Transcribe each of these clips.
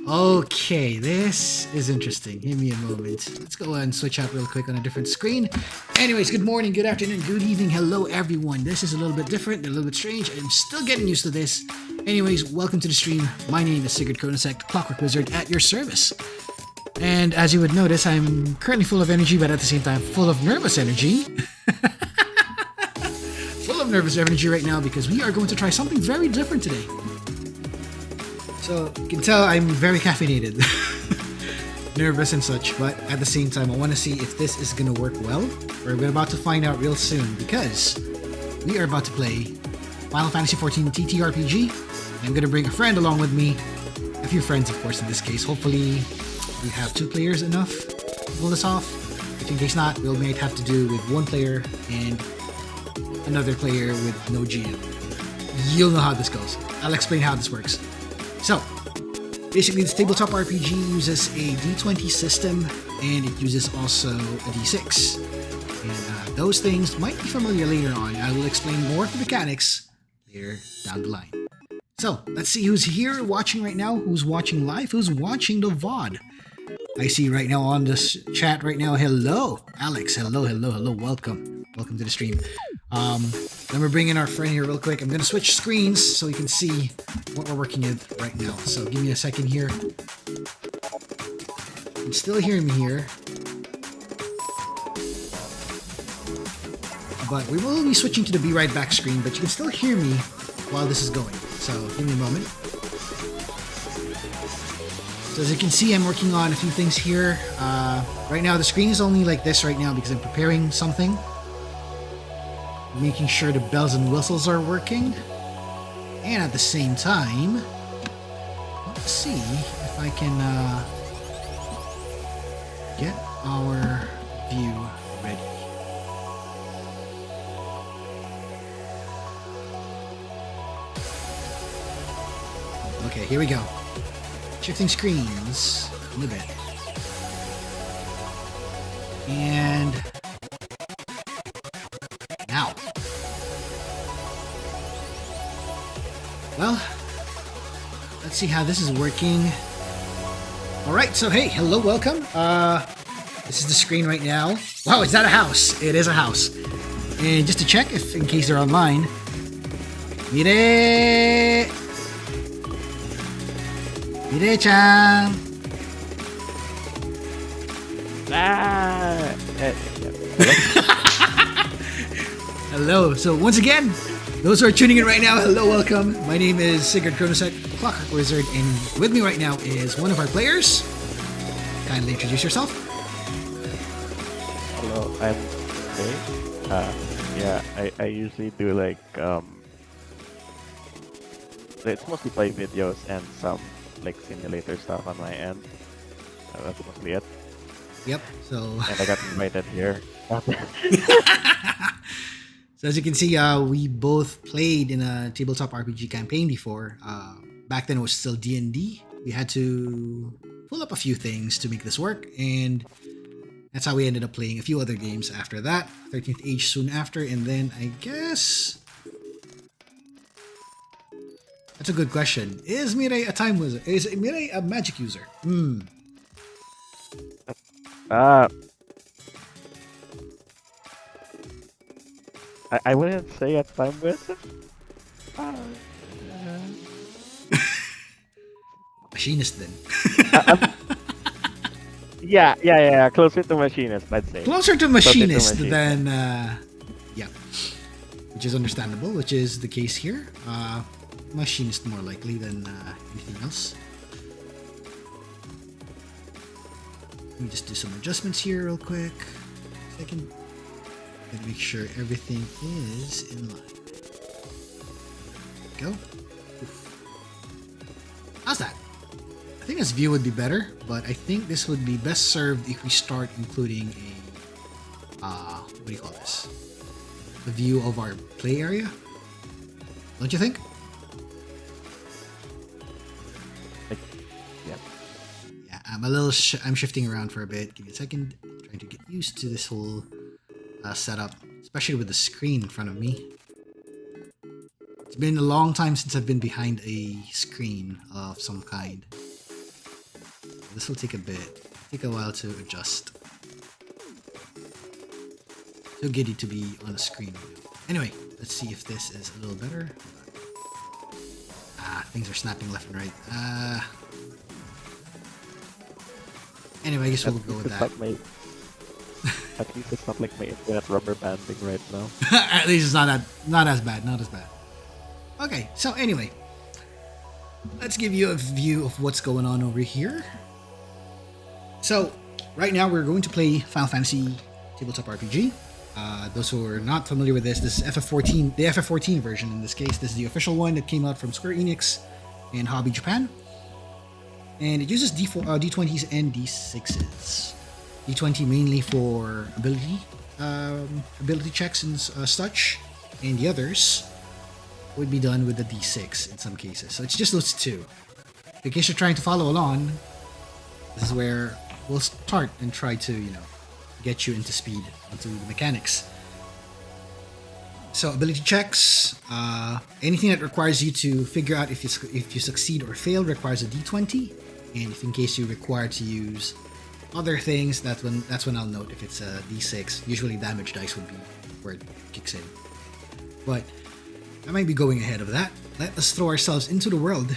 Okay, this is interesting. Give me a moment. Let's go and switch out real quick on a different screen. Anyways, good morning, good afternoon, good evening. Hello, everyone. This is a little bit different, a little bit strange. I'm still getting used to this. Anyways, welcome to the stream. My name is Sigurd Chronosecht, Clockwork Wizard at your service. And as you would notice, I'm currently full of energy, but at the same time, full of nervous energy. Full of nervous energy right now because we are going to try something very different today. So you can tell I'm very caffeinated, nervous and such, but at the same time I want to see if this is going to work well. We're about to find out real soon because we are about to play Final Fantasy XIV TTRPG. I'm going to bring a friend along with me, a few friends of course in this case. Hopefully we have 2 players enough to pull this off. If in case not, we might have to do with 1 player and another player with no GM. You'll know how this goes. I'll explain how this works. So, basically this tabletop RPG uses a D20 system and it uses also a D6. And those things might be familiar later on. I will explain more of the mechanics later down the line. So, let's see who's here watching right now, who's watching live, who's watching the VOD. I see right now on this chat right now, hello, Alex, hello, welcome to the stream. Let me bring in our friend here real quick. I'm going to switch screens so you can see what we're working with right now. So give me a second here. You can still hear me here. But we will be switching to the Be Right Back screen, but you can still hear me while this is going. So give me a moment. So as you can see, I'm working on a few things here. Right now, the screen is only like this right now because I'm preparing something. Making sure the bells and whistles are working. And at the same time, let's see if I can get our view ready. Okay, here we go. Shifting screens in a bit. And now. Well, let's see how this is working. Alright, so hey, hello, welcome. This is the screen right now. Wow, is that a house? It is a house. And just to check, if in case they're online. Mire-chan! Hello. So once again, those who are tuning in right now, hello, welcome. My name is Sigurd Chronosecht, Clockwork Wizard, and with me right now is one of our players. Kindly introduce yourself. Hello, I'm Jay. Yeah, I usually do like it's mostly play videos and some like simulator stuff on my end. That's mostly it. Yep. So. And I got invited here. So as you can see, we both played in a tabletop RPG campaign before. Back then it was still D&D. We had to pull up a few things to make this work, and that's how we ended up playing a few other games after that. 13th Age soon after, and then I guess... That's a good question. Is Mirai a time wizard? Is Mirai a magic user? I wouldn't say a time wizard. Machinist then. Yeah. Closer to machinist, I'd say. Closer to machinist than, yeah. Which is understandable, which is the case here. Machinist more likely than anything else. Let me just do some adjustments here real quick. Second. And make sure everything is in line. Go. Oof. How's that? I think this view would be better, but I think this would be best served if we start including a what do you call this? A view of our play area. Don't you think? Yeah, I'm a little. I'm shifting around for a bit. Give me a second. I'm trying to get used to this whole setup, especially with the screen in front of me. It's been a long time since I've been behind a screen of some kind. This will take a bit. Take a while to adjust. Too giddy to be on a screen right now. Anyway, let's see if this is a little better. Things are snapping left and right. Anyway, I guess we'll go with that. At least it's not like my internet rubber banding right now. At least it's not as bad. Not as bad. Okay, so anyway, let's give you a view of what's going on over here. So, right now we're going to play Final Fantasy Tabletop RPG. Those who are not familiar with this is FF14, the FF14 version in this case. This is the official one that came out from Square Enix in Hobby Japan. And it uses D20s and D6s. D20 mainly for ability checks and such, and the others would be done with the D6 in some cases. So it's just those two. In case you're trying to follow along, this is where we'll start and try to, get you into speed onto the mechanics. So ability checks, anything that requires you to figure out if you succeed or fail requires a D20, and if in case you require to use other things, that's when I'll note if it's a D6. Usually damage dice would be where it kicks in. But I might be going ahead of that. Let us throw ourselves into the world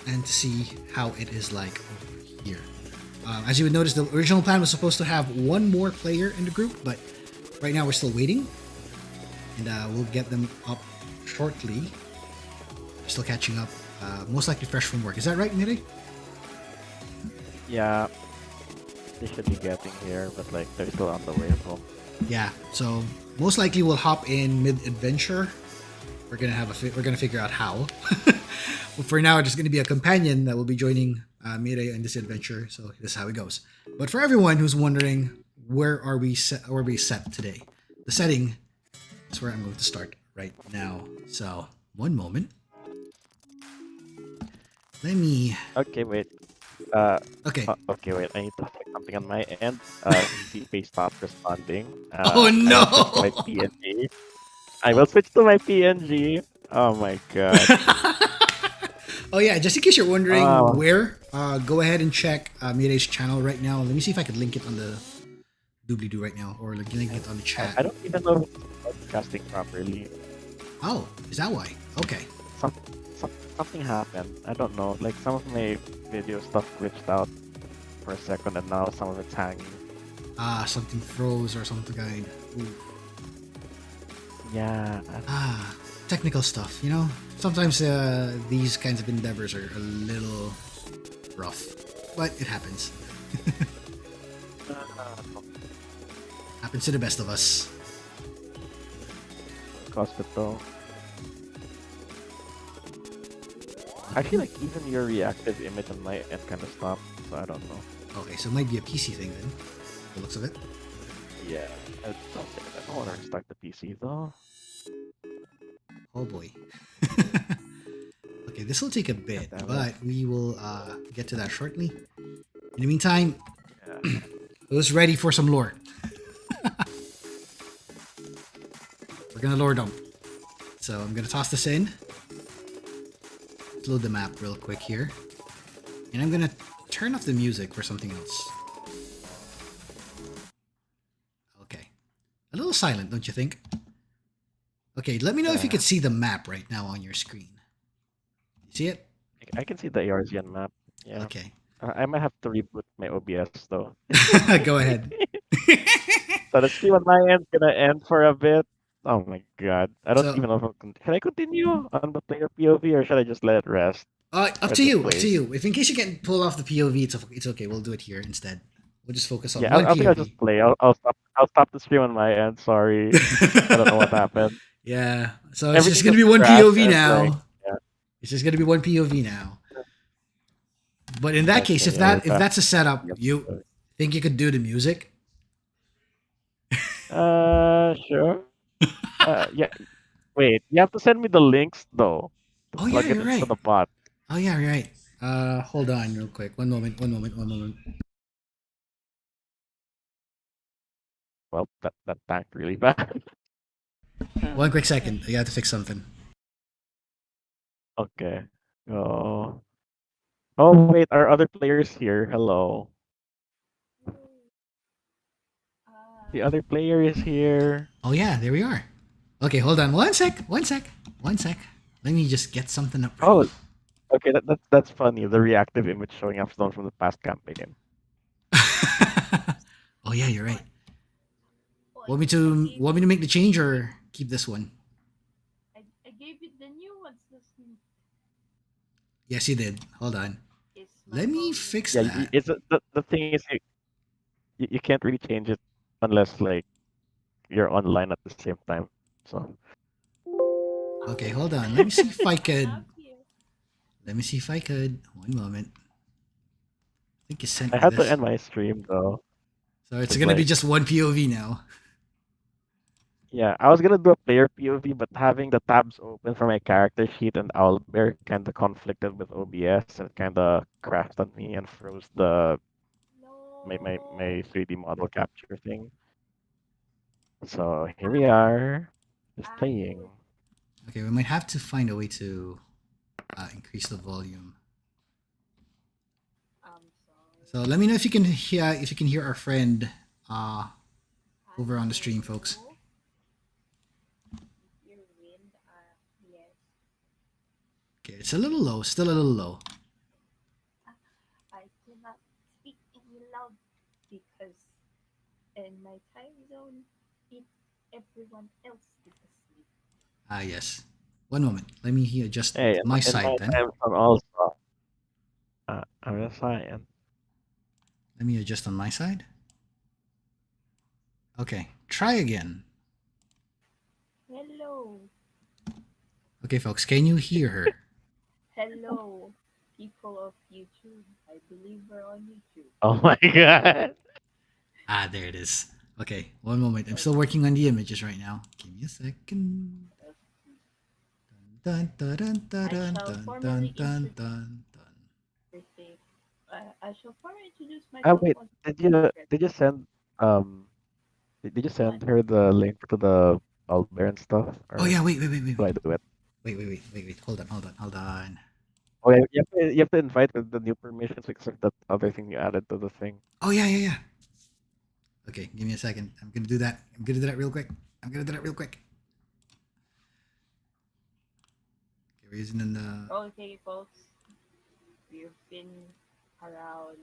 and see how it is like over here. As you would notice, the original plan was supposed to have one more player in the group, but right now we're still waiting. And we'll get them up shortly. We're still catching up. Most likely fresh from work. Is that right, Nere? Yeah, they should be getting here, but like they're still on the way home. Yeah, so most likely we'll hop in mid-adventure. We're gonna figure out how. But for now, it's gonna be a companion that will be joining Mireille in this adventure. So this is how it goes. But for everyone who's wondering, where are we set today? The setting is where I'm going to start right now. So one moment. Let me. Okay, wait. Okay. Okay, wait. I need to check something on my end. CPay stopped responding. Oh no! I will switch to my PNG. Oh my god. Oh yeah, just in case you're wondering where, go ahead and check Mireille's channel right now. Let me see if I can link it on the doobly-doo right now, or link it on the chat. I don't even know if it's broadcasting properly. Oh, is that why? Okay. Something happened. I don't know. Like some of my video stuff glitched out for a second, and now some of it's hanging. Something froze or something kind. Ooh. Yeah. Technical stuff, Sometimes these kinds of endeavors are a little rough, but it happens. Happens to the best of us. Cost it though. Actually, like even your reactive image on my end kind of stopped, so I don't know. Okay, so it might be a PC thing then. The looks of it. Yeah, I don't want to restart the PC though. Oh boy. Okay, this will take a bit, but we will get to that shortly. In the meantime, who's ready for some lore? We're gonna lore dump. So I'm gonna toss this in. Let's load the map real quick here. And I'm gonna turn off the music for something else. Okay. A little silent, don't you think? Okay, let me know if you can see the map right now on your screen. You see it? I can see the Eorzea map. Yeah. Okay. I might have to reboot my OBS though. Go ahead. So the stream on my end's gonna end for a bit. Oh my god. I don't even know if can I continue on the player POV or should I just let it rest? Up to you. Up to you. If in case you can't pull off the POV, it's okay. We'll do it here instead. We'll just focus on one I POV. think I'll just play. I'll stop the stream on my end. Sorry. I don't know what happened. Yeah. So it's just gonna be one POV now. Like, yeah. It's just gonna be one POV now. But in that case, if that's a setup, you think you could do the music? Sure. Yeah. Wait, you have to send me the links though. Oh yeah, you're right. To the bot. Oh yeah, you're right. Hold on real quick. One moment. Well, that tanked really bad. One quick second. I got to fix something. Okay. Oh. Oh wait, our other players here. Hello. The other player is here. Oh yeah, there we are. Okay, hold on. One sec. One sec. One sec. Let me just get something up ready. Oh, okay. That's funny. The reactive image showing up from the past campaign. Oh yeah, you're right. Want me to make the change or keep this one? I gave you the new ones. Yes, you did. Hold on. Is my Let me volume fix Yeah, that. it's the thing is you can't really change it unless like you're online at the same time. So Okay, hold on. Let me see if I could. up here? Let me see if I could. One moment. I think you sent I me had to this. end my stream though. So it's 'Cause, gonna be like, just one POV now. yeah, I was gonna do a player POV, but having the tabs open for my character sheet and Owlbear kind of conflicted with OBS and kind of crashed on me and froze my No. 3D model capture thing. So here we are, just I do playing. it. Okay, we might have to find a way to increase the volume. I'm So sorry. let me know if you can hear our friend uh, over on the stream, folks. Hello? Your wind. Yes. Okay, it's a little low. Still a little low. I cannot speak any loud because in my time zone, it everyone else is asleep. Ah, yes. One moment. Let me adjust Hey, my in side my then. time zone also, I'm a science. Let me adjust on my side. Okay, try again. Hello. Okay, folks, can you hear her? Hello, people of YouTube. I believe we're on YouTube. Oh my god. Ah, there it is. Okay, one moment. I'm still working on the images right now. Give me a second. Dun dun dun dun I dun shall dun dun formally dun introduce dun. everything. I shall formally introduce Ah myself wait, on did the you thread. did you send um did you What? send her the link to the Owlbear and stuff, Oh or yeah, wait, wait, wait, wait, do I wait, do it? wait. Hold on, hold on, hold on. Oh yeah, you have to invite with the new permissions except that other thing you added to the thing. Oh yeah, yeah, yeah. Okay, give me a second. I'm gonna do that. I'm gonna do that real quick. I'm gonna do that real quick. Okay, we're using the. Okay, folks. We've been around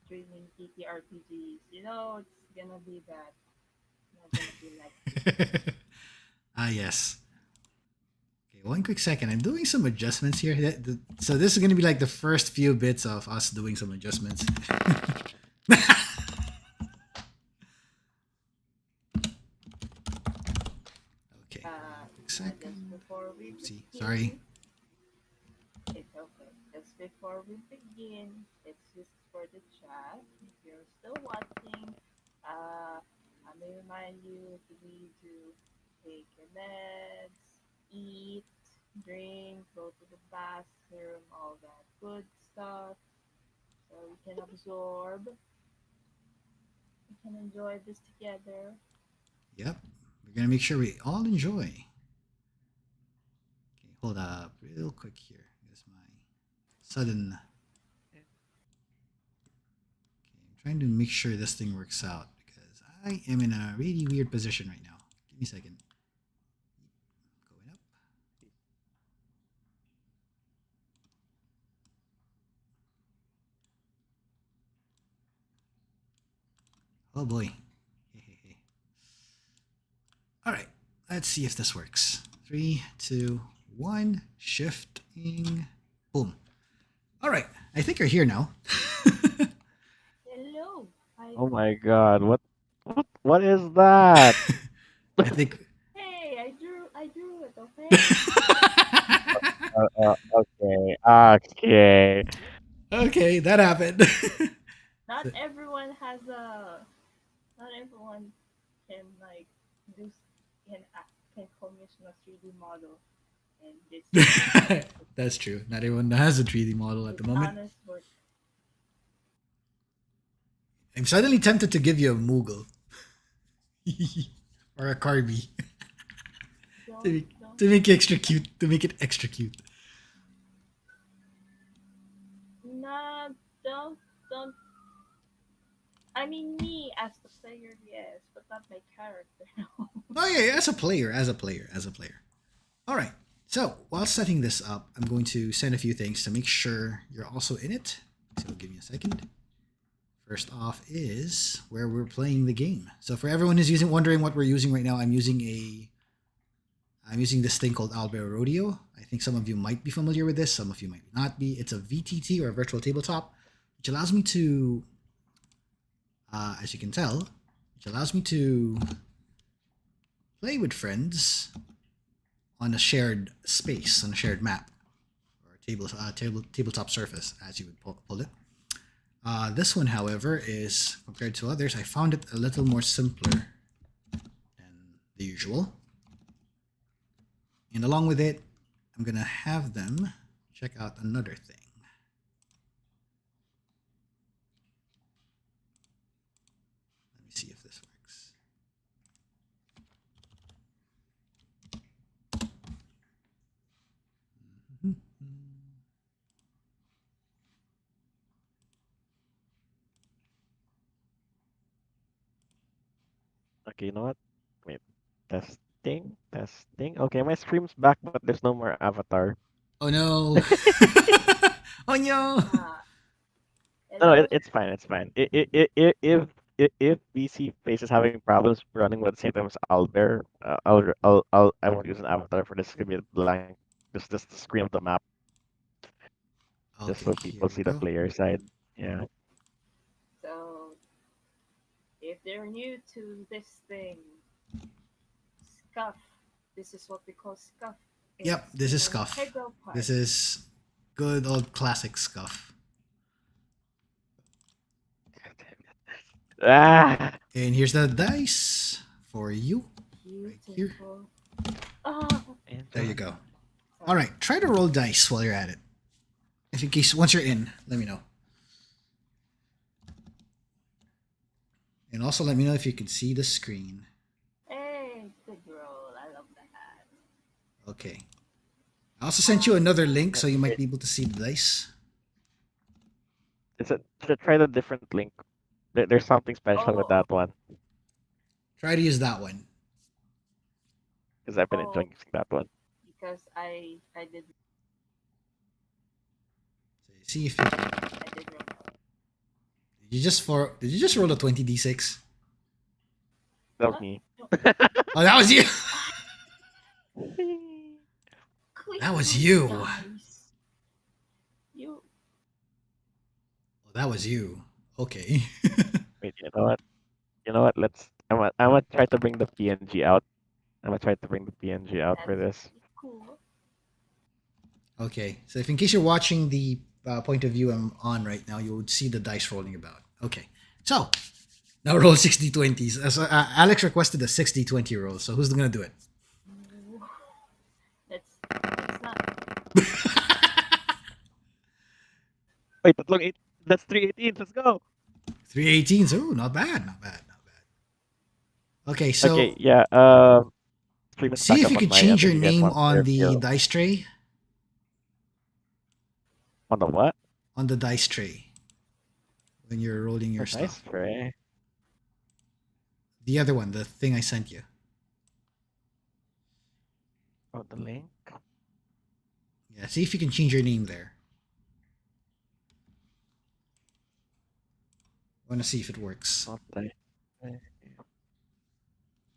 streaming TTRPGs. You know, it's gonna be bad. Not gonna be like this. Ah yes. Okay, one quick second. I'm doing some adjustments here. So this is gonna be like the first few bits of us doing some adjustments. Okay, quick Just second. before we Oopsie. Sorry. begin, it's okay. Just before we begin, it's just for the chat. If you're still watching, I may remind you to need to take your meds, eat, drink, go to the bathroom, all that good stuff, so we can absorb, we can enjoy this together. Yep. We're gonna make sure we all enjoy. Okay, hold up real quick here. Here's my sudden. Okay, I'm trying to make sure this thing works out because I am in a really weird position right now. Give me a second. Going up. Oh boy. Hey, hey, hey. All right. Let's see if this works. 3, 2, 1. Shifting. Boom. All right. I think you're here now. Hello, I. Oh my god, what is that? I think. Hey, I drew it. Okay. Okay, okay. Okay, that happened. Not everyone has a. Not everyone can like do can commission a 3D model, and this That's true. Not everyone has a 3D model at is the moment. honest work. I'm suddenly tempted to give you a Moogle or a Carby to Don't make, don't to make it extra cute. To make it extra cute. don't. I mean, me as the player, yes, but not my character. No. Oh yeah, as a player, as a player, as a player. All right. So while setting this up, I'm going to send a few things to make sure you're also in it. So give me a second. First off is where we're playing the game. So for everyone who's wondering what we're using right now, I'm using this thing called Albert Rodeo. I think some of you might be familiar with this, some of you might not be. It's a VTT or a virtual tabletop, which allows me to, as you can tell, which allows me to play with friends on a shared space, on a shared map, or tabletop surface, as you would pull it. This one, however, is, compared to others, I found it a little more simpler than the usual. And along with it, I'm going to have them check out another thing. Let me see if this works. Okay, you know what? Wait. Testing, testing. Okay, my stream's back, but there's no more avatar. Oh no! Oh no! Ah, No, hello. it's fine. It's fine. If PC faces having problems running with the same time as Albert, I won't use an avatar for this. It's gonna be blank, just the screen of the map, just Okay, so here people we see the go. player side. Yeah. So, if they're new to this thing, scuff. This is what we call scuff. Yep, It's this is an Scuff. integral part. This is good old classic Scuff. Ah. And here's the dice for you, right here. Beautiful. Ah, There you go. All sorry. right, try to roll dice while you're at it. If in case, once you're in, let me know. And also let me know if you can see the screen. Hey, good roll. I love that. Okay. I also sent you another link so you might Wait, be able to see the dice. try the different link. There's something special with Oh, that one Try to use that one. because I've been oh, enjoying using that one. because I did So you see if you can. I did roll. Did you just roll a 20d6? That was Huh? me. No. Oh, that was you. Click That was those you. dice. You. Oh, that was you. Okay. Wait, you know what? You know what? I'm gonna try to bring the PNG out. I'm gonna try to bring the PNG out for That's this. pretty cool. Okay. So if in case you're watching the point of view I'm on right now, you would see the dice rolling about. Okay. So now roll 60-20s. So, Alex requested a 60-20 roll. So who's gonna do it? Ooh. That's not. Wait, that's 318. Let's go. 3 18s. Oh, not bad. Not bad. Not bad. Okay. Okay, So yeah. Stream is see back if up you on could my end change if your you guys name want on the your dice tray. on the what? On the dice tray when you're rolling Oh, your nice stuff. tray. The other one, the thing I sent you. Oh, the link. Yeah. See if you can change your name there. I want to see if it works. Not the.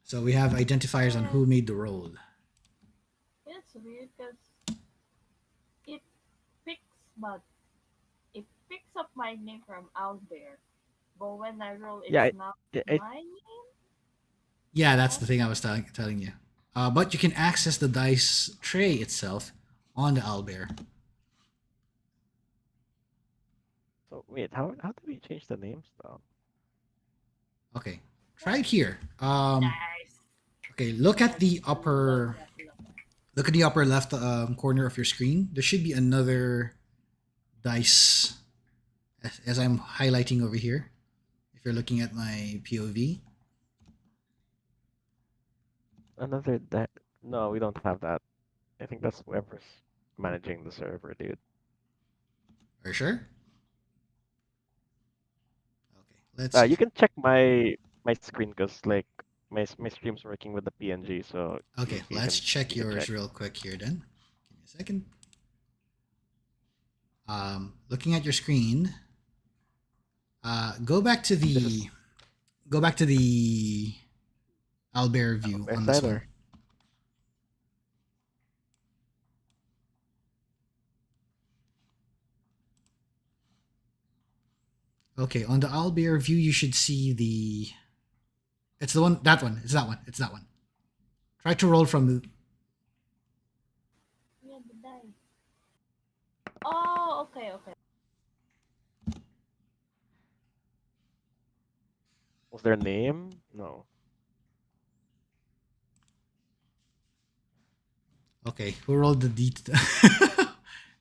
So we have identifiers on Yeah, who made the roll. it's weird because it picks, but it picks up my name from out there. But when I roll, Yeah, it's not it my name. Yeah, that's What? the thing I was telling you. But you can access the dice tray itself on the owlbear. So wait, how do we change the names though? Okay, try it here. Nice. Okay, look at the Love upper that. Love that. look at the upper left corner of your screen. There should be another dice as I'm highlighting over here. If you're looking at my POV, Another that? No, we don't have that. I think that's whoever's managing the server, dude. are you sure? Let's. You can check my screen because like my stream's working with the PNG, so Okay, you let's can check you can yours check. real quick here. Then, give me a second. Looking at your screen. Go back to This the is go back to the Albert view west on this side one. or Okay, on the Albert view, you should see the. It's the one. That one. It's that one. It's that one. Try to roll from the. Yeah, the dice. Oh, okay, okay. was their name? No. Okay, who rolled the d?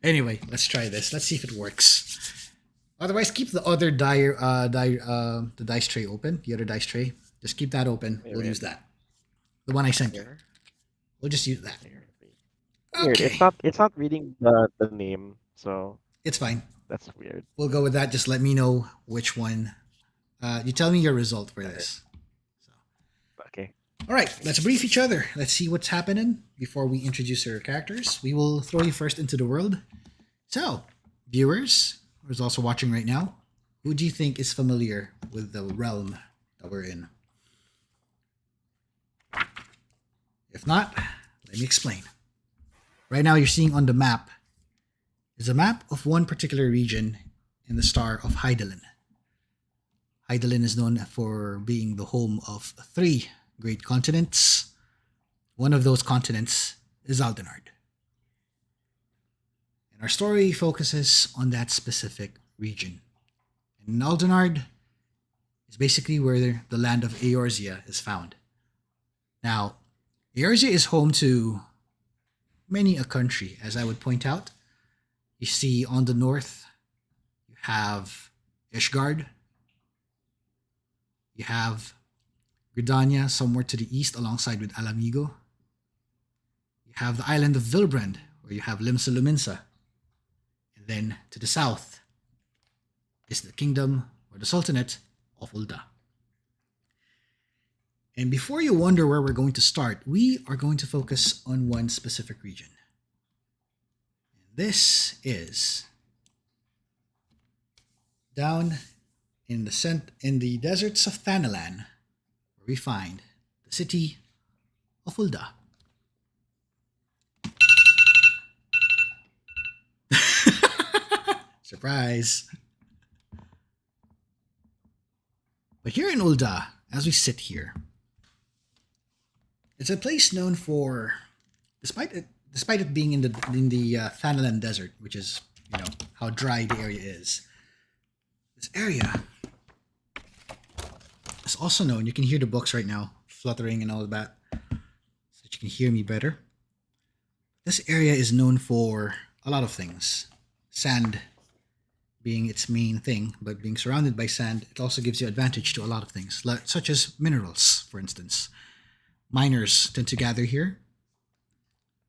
Anyway, let's try this. Let's see if it works. Otherwise, keep the other the dice tray open. The other dice tray. Just keep that open. Wait, We'll wait. use that. The one I sent you. Here. We'll just use that. Here. Weird. Okay, It's not reading the name, so it's fine. that's weird. We'll go with that. Just let me know which one. You tell me your result for Okay. this. Okay. All right, let's brief each other. Let's see what's happening before we introduce our characters. We will throw you first into the world. So, viewers, who's also watching right now, who do you think is familiar with the realm that we're in? If not, let me explain. Right now, you're seeing on the map is a map of one particular region in the star of Hydaelyn. Hydaelyn is known for being the home of 3 great continents. One of those continents is Aldenard. And our story focuses on that specific region. And Aldenard is basically where the land of Eorzea is found. Now, Eorzea is home to many a country, as I would point out. You see on the north, you have Ishgard. You have Gridania somewhere to the east alongside with Alamigo. You have the island of Vilbrand, where you have Limsa Luminsa. And then to the south is the kingdom or the sultanate of Ul'dah. And before you wonder where we're going to start, we are going to focus on one specific region. And this is down in the deserts of Thanalan, where we find the city of Ul'dah. Surprise! But here in Ul'dah, as we sit here, it's a place known for, despite it being in the Thanalan desert, which is how dry the area is. This area is also known. You can hear the books right now fluttering and all of that, so that you can hear me better. This area is known for a lot of things. Sand being its main thing, but being surrounded by sand, it also gives you advantage to a lot of things, such as minerals, for instance. Miners tend to gather here,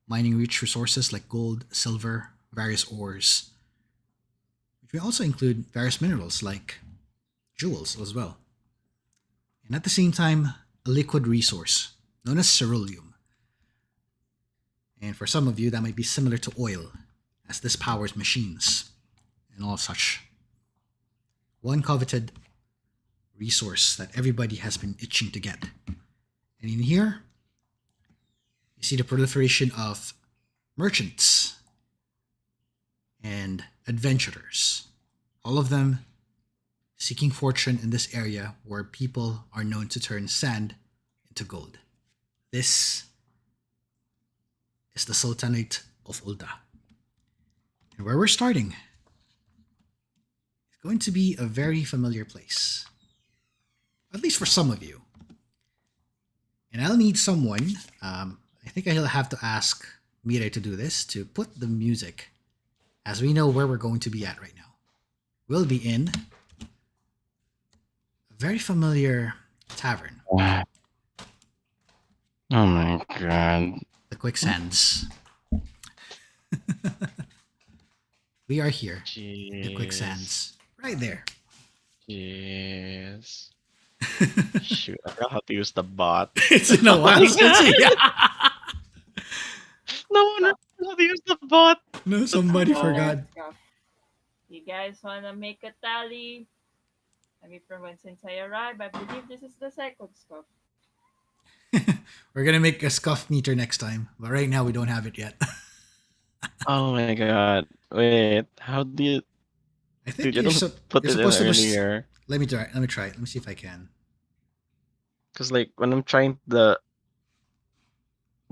mining rich resources like gold, silver, various ores, which may also include various minerals like jewels as well. And at the same time, a liquid resource known as ceruleum. And for some of you, that might be similar to oil, as this powers machines and all such. One coveted resource that everybody has been itching to get. And in here, you see the proliferation of merchants and adventurers. All of them seeking fortune in this area where people are known to turn sand into gold. This is the Sultanate of Ul'dah. And where we're starting is going to be a very familiar place, at least for some of you. And I'll need someone, I think I'll have to ask Mire to do this, to put the music, as we know where we're going to be at right now. We'll be in a very familiar tavern, Oh my god. the Quicksands. We are here, the Jeez. Quicksands, right there. Yes. Shoot, I forgot how to use the bot. It's been a while since we. No one knows how to use the bot. No, somebody Another forgot. scuff. You guys wanna make a tally? I mean, from when since I arrived, I believe this is the second scuff. We're gonna make a scuff meter next time, but right now we don't have it yet. Oh my god. Wait, how do you... I think Dude, you don't put you're it in supposed to. earlier. Let me try. Let me try it. Let me see if I can. Because, like, when I'm trying the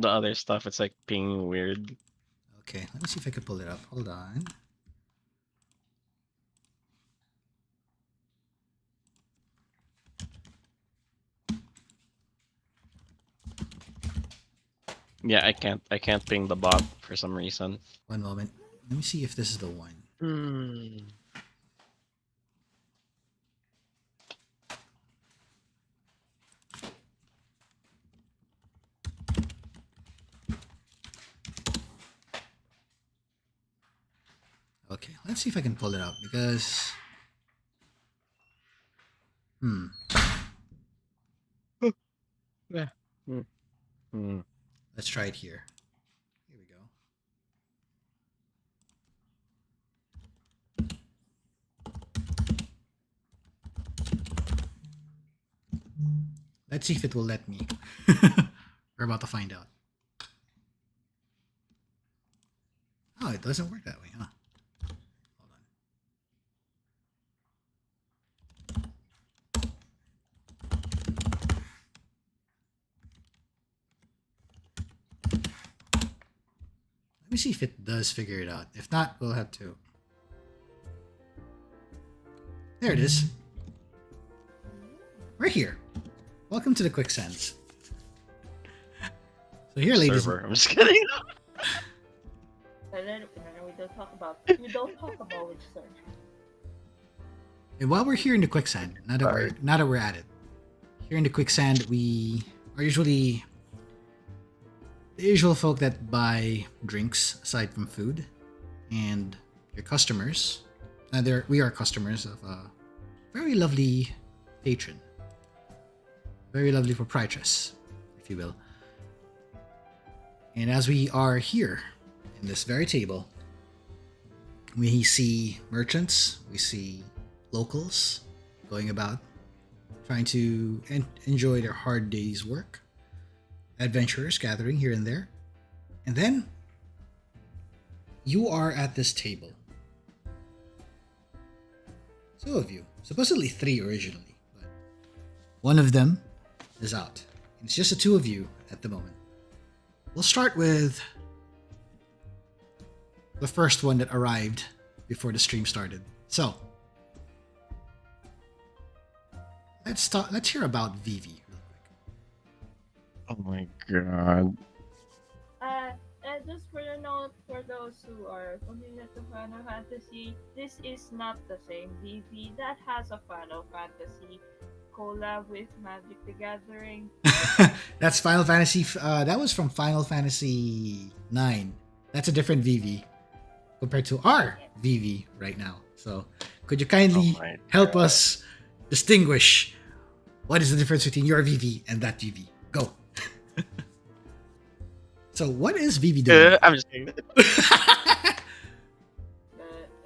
other stuff, it's, like, pinging weird. Okay, let me see if I can pull it up. Hold on. Yeah, I can't ping the bot for some reason. One moment. Let me see if this is the one. Hmm. Okay, let's see if I can pull it up because. Hmm. Yeah. Hmm. Let's try it here. Here we go. Let's see if it will let me. We're about to find out. Oh, it doesn't work that way, huh? Hold on. Let me see if it does figure it out. If not, we'll have to. There it is. We're here. Welcome to the quicksands. So here, ladies. Server. I'm just kidding. And then we don't talk about which server. And while we're here in the quicksand, now that we're at it, here in the quicksand, we are usually the usual folk that buy drinks aside from food, and your customers. We are customers of a very lovely patron, very lovely proprietress, if you will. And as we are here in this very table, we see merchants, we see locals going about trying to enjoy their hard day's work, adventurers gathering here and there, and then you are at this table. Two of you, supposedly three originally, but one of them is out. It's just the two of you at the moment. We'll start with the first one that arrived before the stream started. So, let's hear about Vivi real quick. Oh my god. Just for the note, for those who are familiar to Final Fantasy, this is not the same VV that has a Final Fantasy collab with Magic the Gathering. That's Final Fantasy. That was from Final Fantasy IX. That's a different Vivi compared to our Vivi right now. So, could you kindly help us distinguish what is the difference between your Vivi and that Vivi? Go. So, what is Vivi doing? I'm just kidding.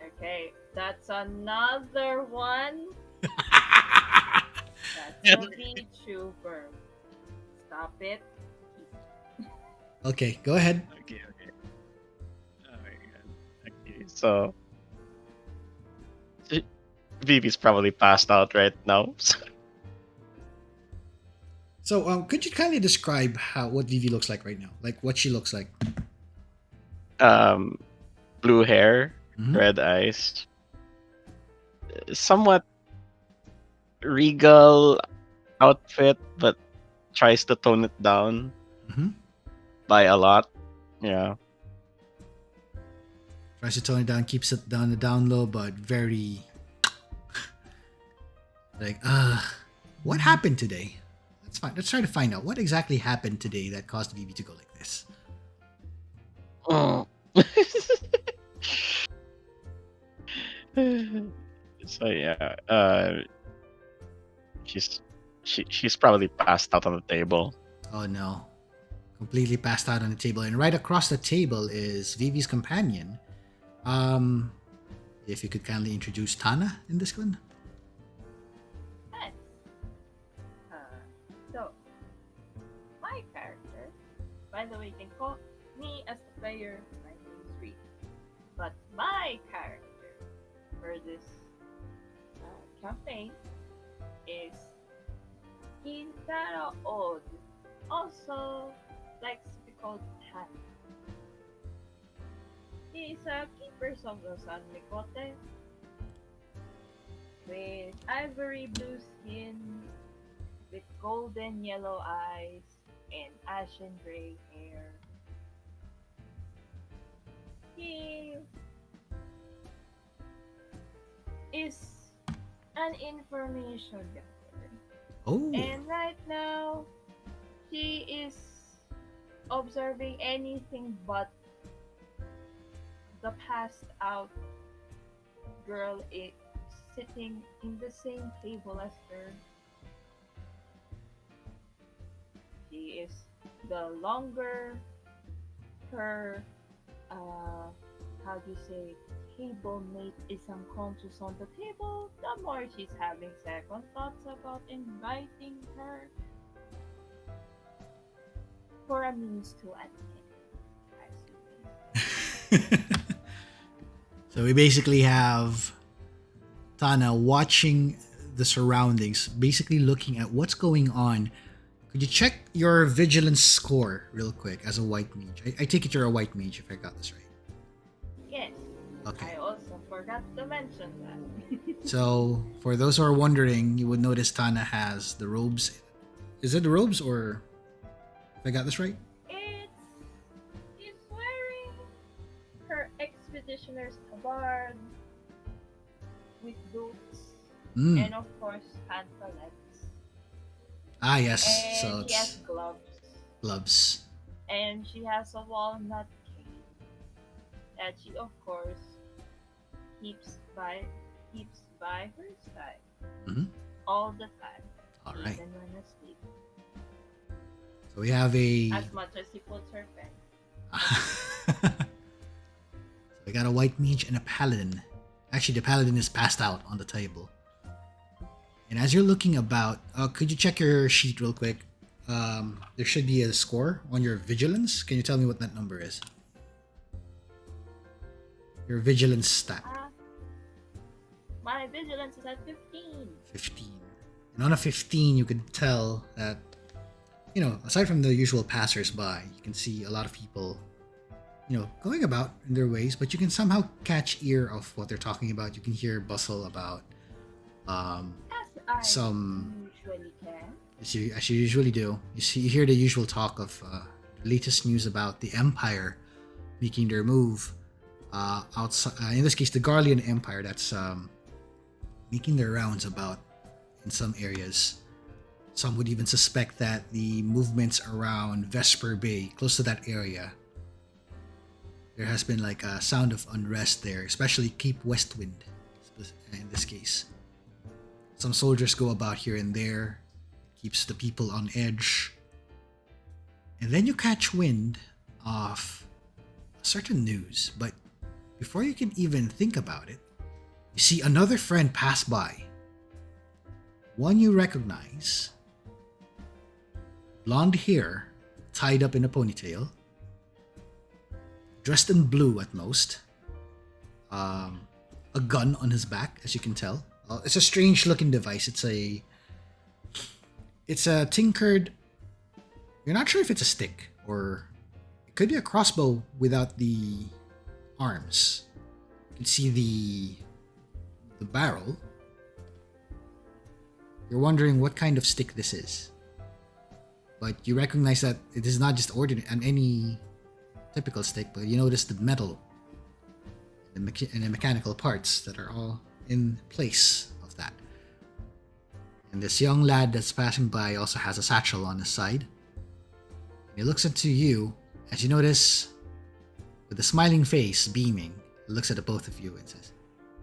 Okay, that's another one. That's a VTuber. Stop it. Okay, go ahead. Okay. Oh my god. Okay, so Vivi's probably passed out right now. So, could you kindly describe what Vivi looks like right now? Like what she looks like? Blue hair, Mhm. red eyes, somewhat regal outfit, but tries to tone it down Mhm. by a lot. Yeah. Tries to tone it down, keeps it down the down low, but very like, what happened today? Let's find. Let's try to find out what exactly happened today that caused Vivi to go like this. Oh. So yeah, she's probably passed out on the table. Oh no. Completely passed out on the table. And right across the table is Vivi's companion. If you could kindly introduce Tana in this one. Yes. So, my character, by the way, you can call me as the player, my name is Reed. But my character for this campaign is he's kind of old. Also, likes to be called Han. He's a keeper of the San Mikote with ivory blue skin, with golden yellow eyes and ashen gray hair. He is an information gatherer. Oh. And right now, she is observing anything but the passed out girl is sitting in the same table as her. She is the longer her how do you say table mate is unconscious on the table, the more she's having second thoughts about inviting her for a means to an end, I suppose. So we basically have Tana watching the surroundings, basically looking at what's going on. Could you check your vigilance score real quick as a white mage? I take it you're a white mage if I got this right. Yes. Okay. I also forgot to mention that. So for those who are wondering, you would notice Tana has the robes. Is it the robes or if I got this right? She's wearing her expeditioner's tabard with boots and of course pantalettes. Ah yes, And so she has it's gloves. gloves. And she has a walnut cane that she of course keeps by her side Mhm. all the time. All right. Even when asleep. So we have a. As much as she puts her pen. So we got a white mage and a paladin. Actually, the paladin is passed out on the table. And as you're looking about, could you check your sheet real quick? There should be a score on your vigilance. Can you tell me what that number is? Your vigilance stat. My vigilance is at 15. 15. And on a 15, you could tell that, aside from the usual passers-by, you can see a lot of people, going about in their ways, but you can somehow catch ear of what they're talking about. You can hear bustle about As I some, usually can. as you usually do. You hear the usual talk of the latest news about the Empire making their move outside. In this case, the Garlean Empire that's making their rounds about in some areas. Some would even suspect that the movements around Vesper Bay, close to that area, there has been like a sound of unrest there, especially Cape Westwind in this case. Some soldiers go about here and there, keeps the people on edge. And then you catch wind of certain news, but before you can even think about it, you see another friend pass by. One you recognize, blonde hair, tied up in a ponytail, dressed in blue at most, a gun on his back, as you can tell. It's a strange looking device. It's a tinkered. You're not sure if it's a stick or it could be a crossbow without the arms. You can see the barrel. You're wondering what kind of stick this is, but you recognize that it is not just ordinary and any typical stick, but you notice the metal and the mechanical parts that are all in place of that. And this young lad that's passing by also has a satchel on his side. And he looks into you as you notice, with a smiling face beaming, he looks at the both of you and says,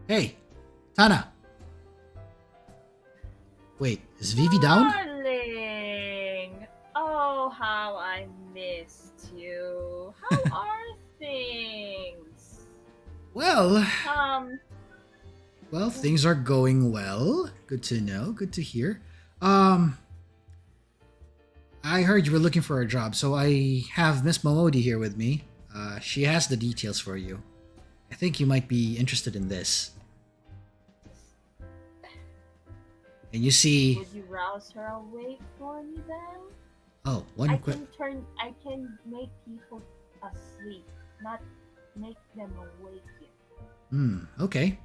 "Hey, Tana." Wait, is Vivi down? Darling! Oh, how I missed you. How are things? Well, Um, things are going well. Good to know. Good to hear. Um, I heard you were looking for a job, so I have Miss Momodi here with me. She has the details for you. I think you might be interested in this. And you see, would you rouse her awake for me then? oh, I one quick. can make people asleep, not make them awake yet. Okay.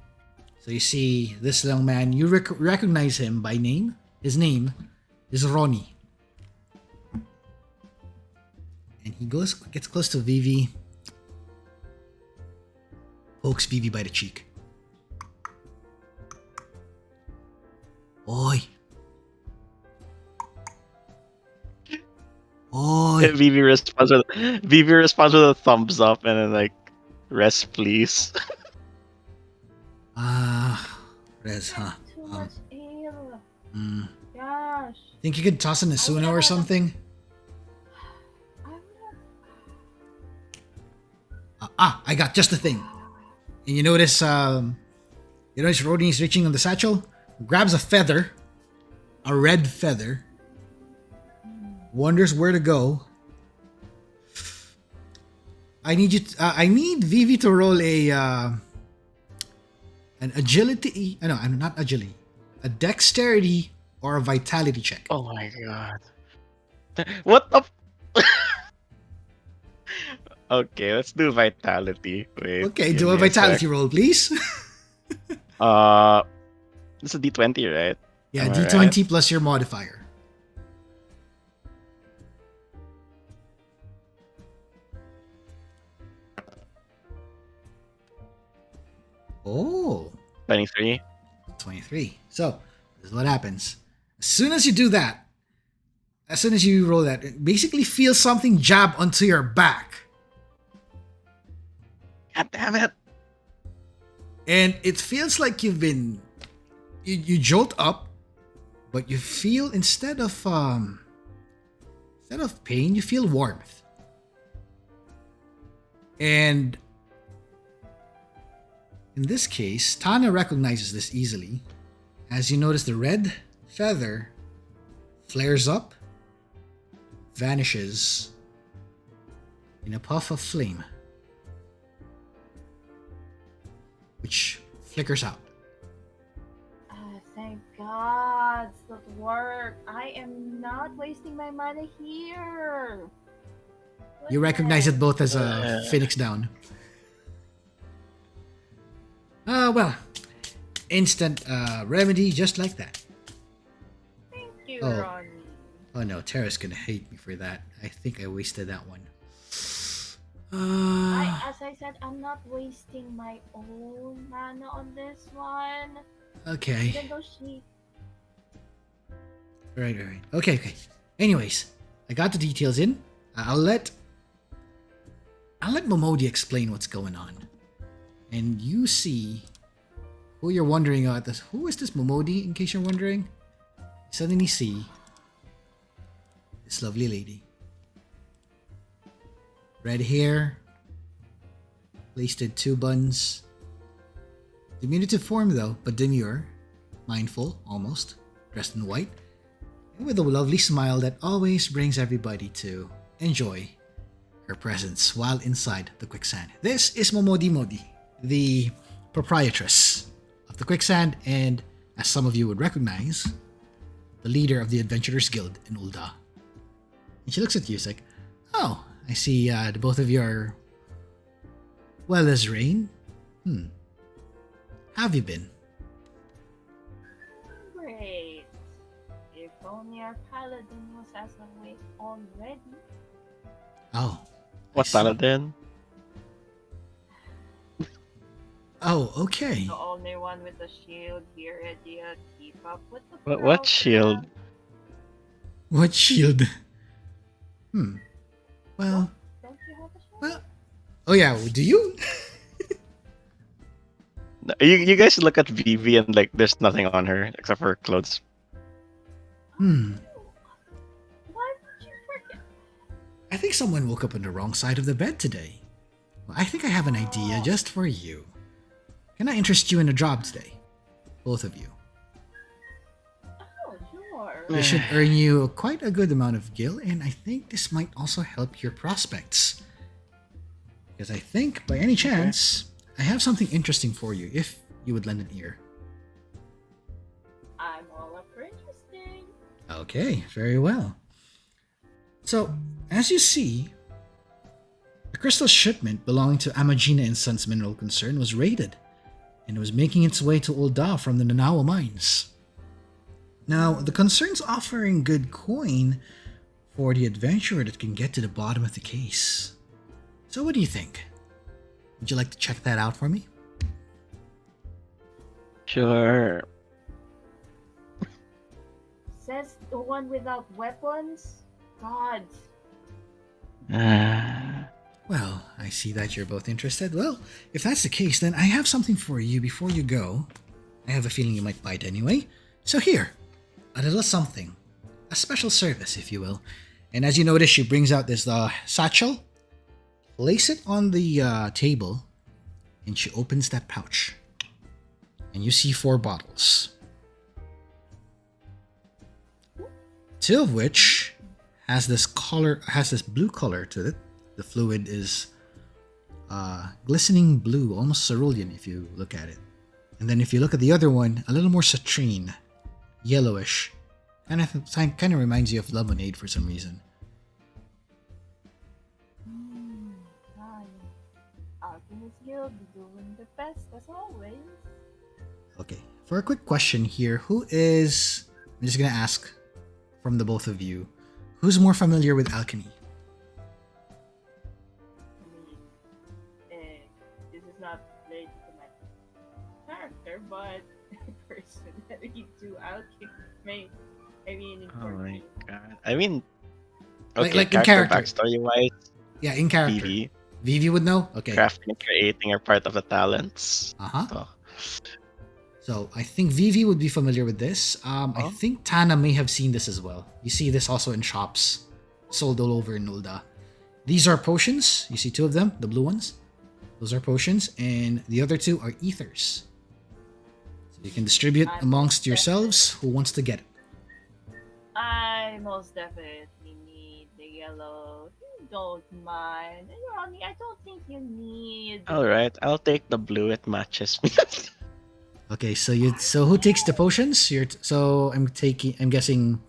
So you see this young man, you recognize him by name. His name is Ronnie. And he gets close to Vivi, pokes Vivi by the cheek. Oi. Oi. Vivi responds with a thumbs up and then like, rest please. Res, huh? Too much ale. Hmm. Gosh. Think you could toss in a Suno or something? I would have. I got just the thing. And you notice Rodney's reaching on the satchel, grabs a feather, a red feather, wonders where to go. I need Vivi to roll an agility. No, not agility. A dexterity or a vitality check. Oh my god. What the? Okay, let's do vitality. Wait. Okay, give do a me vitality sec. roll, please. This is a D20, right? Yeah, Am I D20 plus your modifier. Oh, 23. 23. So, this is what happens. As soon as you do that, as soon as you roll that, it basically feel something jab onto your back. God damn it. And it feels like you've been... You jolt up, but you feel instead of pain, you feel warmth. And in this case, Tana recognizes this easily as you notice the red feather flares up, vanishes in a puff of flame, which flickers out. Thank God, that worked. I am not wasting my money here. You recognize it both as a phoenix down. Well, instant remedy just like that. Thank you, Oh. Ronnie. Oh no, Tara's gonna hate me for that. I think I wasted that one. As I said, I'm not wasting my own mana on this one. Okay. Even though she... Alright. Okay. Anyways, I got the details in. I'll let Momodi explain what's going on. And you see who you're wondering about this. Who is this Momodi, in case you're wondering? You suddenly see this lovely lady. Red hair, wasted 2 buns. Diminutive form though, but demure, mindful, almost, dressed in white, and with a lovely smile that always brings everybody to enjoy her presence while inside the quicksand. This is Momodi Modi, the proprietress of the quicksand, and as some of you would recognize, the leader of the Adventurers Guild in Ul'dah. And she looks at you, she's like, "Oh, I see the both of you are well as rain. How have you been?" Great. If only our paladin was as awake already. Oh. What I see. paladin? Oh, okay. The only one with a shield here, Edia. Keep up with the What shield? What shield? Well, Don't you have a shield? well. Oh yeah, do you? You guys look at Vivi and like there's nothing on her except for her clothes. Why would you forget? I think someone woke up on the wrong side of the bed today. Well, I think I have an idea just for you. Can I interest you in a job today? Both of you. Oh, sure. This should earn you quite a good amount of gil, and I think this might also help your prospects. Because I think, by any chance, I have something interesting for you, if you would lend an ear. I'm all up for interesting. Okay, very well. So, as you see, the crystal shipment belonging to Amagina and Sons Mineral Concern was raided, and it was making its way to Ulda from the Nanawa mines. Now, the concern's offering good coin for the adventurer that can get to the bottom of the case. So what do you think? Would you like to check that out for me? Sure. Says the one without weapons? God. Well, I see that you're both interested. Well, if that's the case, then I have something for you before you go. I have a feeling you might bite anyway. So here, a little something. A special service, if you will. And as you notice, she brings out this satchel. Place it on the table, and she opens that pouch. And you see 4 bottles. 2 of which has this blue color to it. The fluid is glistening blue, almost cerulean if you look at it. And then if you look at the other one, a little more citrine, yellowish. Kind of reminds you of lemonade for some reason. Alchemist Guild doing the best as always. Okay, for a quick question here, I'm just gonna ask from the both of you, who's more familiar with alchemy? I mean, this is not related to my character, but personally to alchemy, maybe an Oh my important. god. I mean, Like- okay, like in character. backstory wise, Yeah, in character. PV, Vivi would know? Okay. crafting and creating are part of the talents. Uh-huh. So, So I think Vivi would be familiar with this. I Oh. think Tana may have seen this as well. You see this also in shops, sold all over in Nulda. These are potions. You see 2 of them, the blue ones. Those are potions, and the other 2 are ethers. So you can distribute amongst yourselves who wants to get it. I most definitely need the yellow. You don't mind. And Ronnie, I don't think you need. alright, I'll take the blue, it matches me. Okay, so who takes the potions? I'm guessing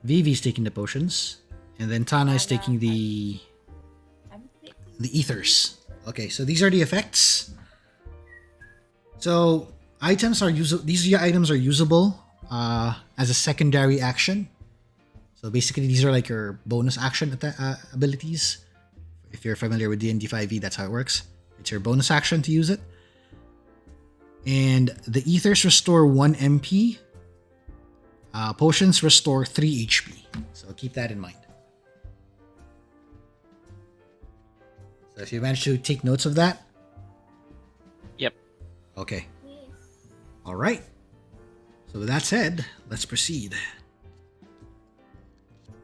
Vivi's taking the potions, and then Tana is taking the I'm thinking. ethers. Okay, so these are the effects. So items are usable. These items are usable as a secondary action. So basically, these are like your bonus action abilities. If you're familiar with D&D 5e, that's how it works. It's your bonus action to use it. And the ethers restore 1 MP. Potions restore 3 HP. So keep that in mind. So if you manage to take notes of that. Yep. Okay. Yes. All right. So with that said, let's proceed.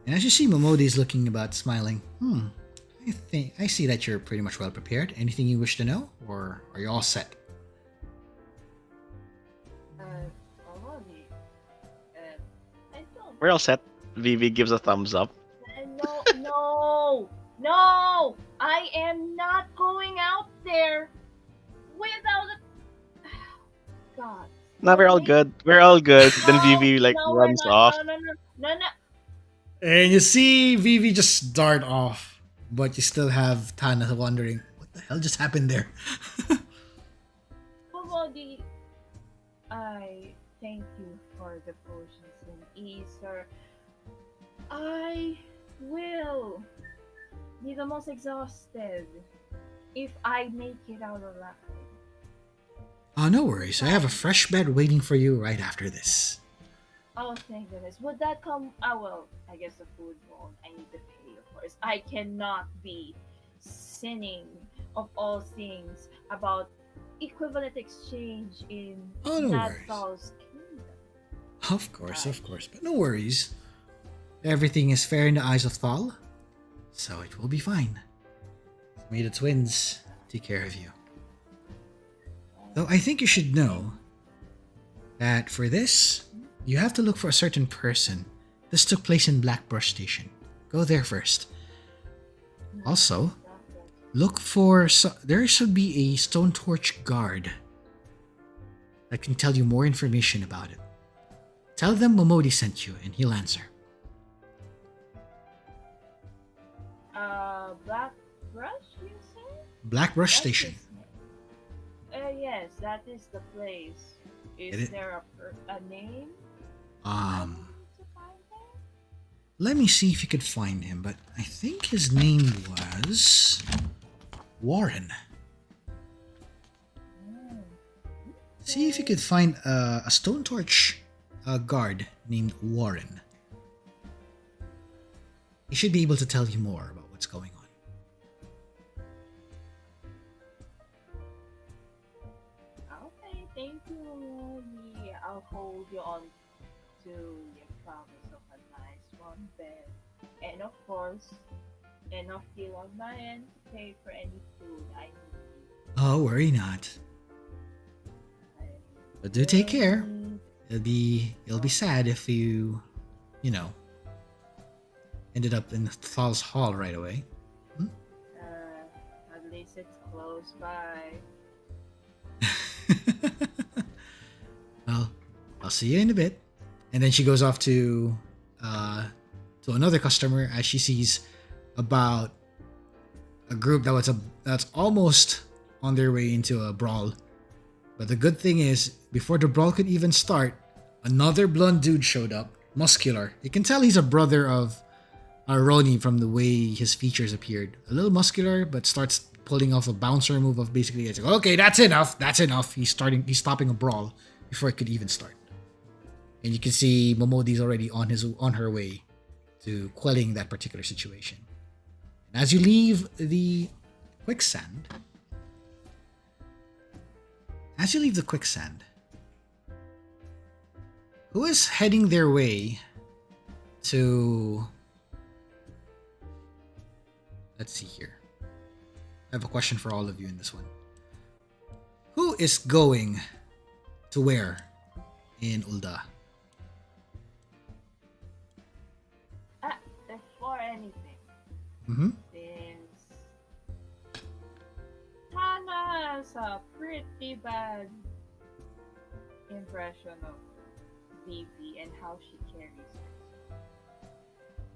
And as you see, Momodi is looking about, smiling. I see that you're pretty much well prepared. Anything you wish to know, or are you all set? Already. I don't. We're all set. Vivi gives a thumbs up. No! I am not going out there without a. God. Now we're all good. We're all good. Then No, Vivi no, we're runs not. off. No. And you see Vivi just dart off, but you still have Tana wondering, what the hell just happened there? Already. I thank you for the potions and ether. I will be the most exhausted if I make it out alive. Oh, no worries. I have a fresh bed waiting for you right after this. Oh, thank goodness. Would that come? Oh, well, I guess the food won't. I need to pay, of course. I cannot be sinning, of all things, about equivalent exchange in Oh, no worries. Nadval's kingdom. Of course. But no worries. Everything is fair in the eyes of Thal, so it will be fine. May the twins take care of you. Though I think you should know that for this, you have to look for a certain person. This took place in Blackbrush Station. Go there first. Also, look for... there should be a Stone Torch guard that can tell you more information about it. Tell them Momodi sent you and he'll answer. Black Brush, you say? Blackbrush Station. Yes, that is the place. Is there a name? To find him? Let me see if you could find him, but I think his name was Warren. See if you could find a Stone Torch guard named Warren. He should be able to tell you more about what's going on. Okay, thank you. I'll hold you on to your promise of a nice warm bed. And of course, enough deal on my end to pay for any food I need. Oh, worry not. But do take care. It'll be sad if you ended up in Thal's Hall right away. At least it's close by. Well, I'll see you in a bit. And then she goes off to another customer as she sees about a group that's almost on their way into a brawl. But the good thing is, before the brawl could even start, another blonde dude showed up, muscular. You can tell he's a brother of Roni from the way his features appeared. A little muscular, but starts pulling off a bouncer move of basically, it's like, okay, that's enough. He's stopping a brawl before it could even start. And you can see Momodi's already on her way to quelling that particular situation. And as you leave the quicksand, who is heading their way to... Let's see here. I have a question for all of you in this one. Who is going to where in Ul'dah? Before anything, Mm-hmm. since Tana has a pretty bad impression of Vivi and how she carries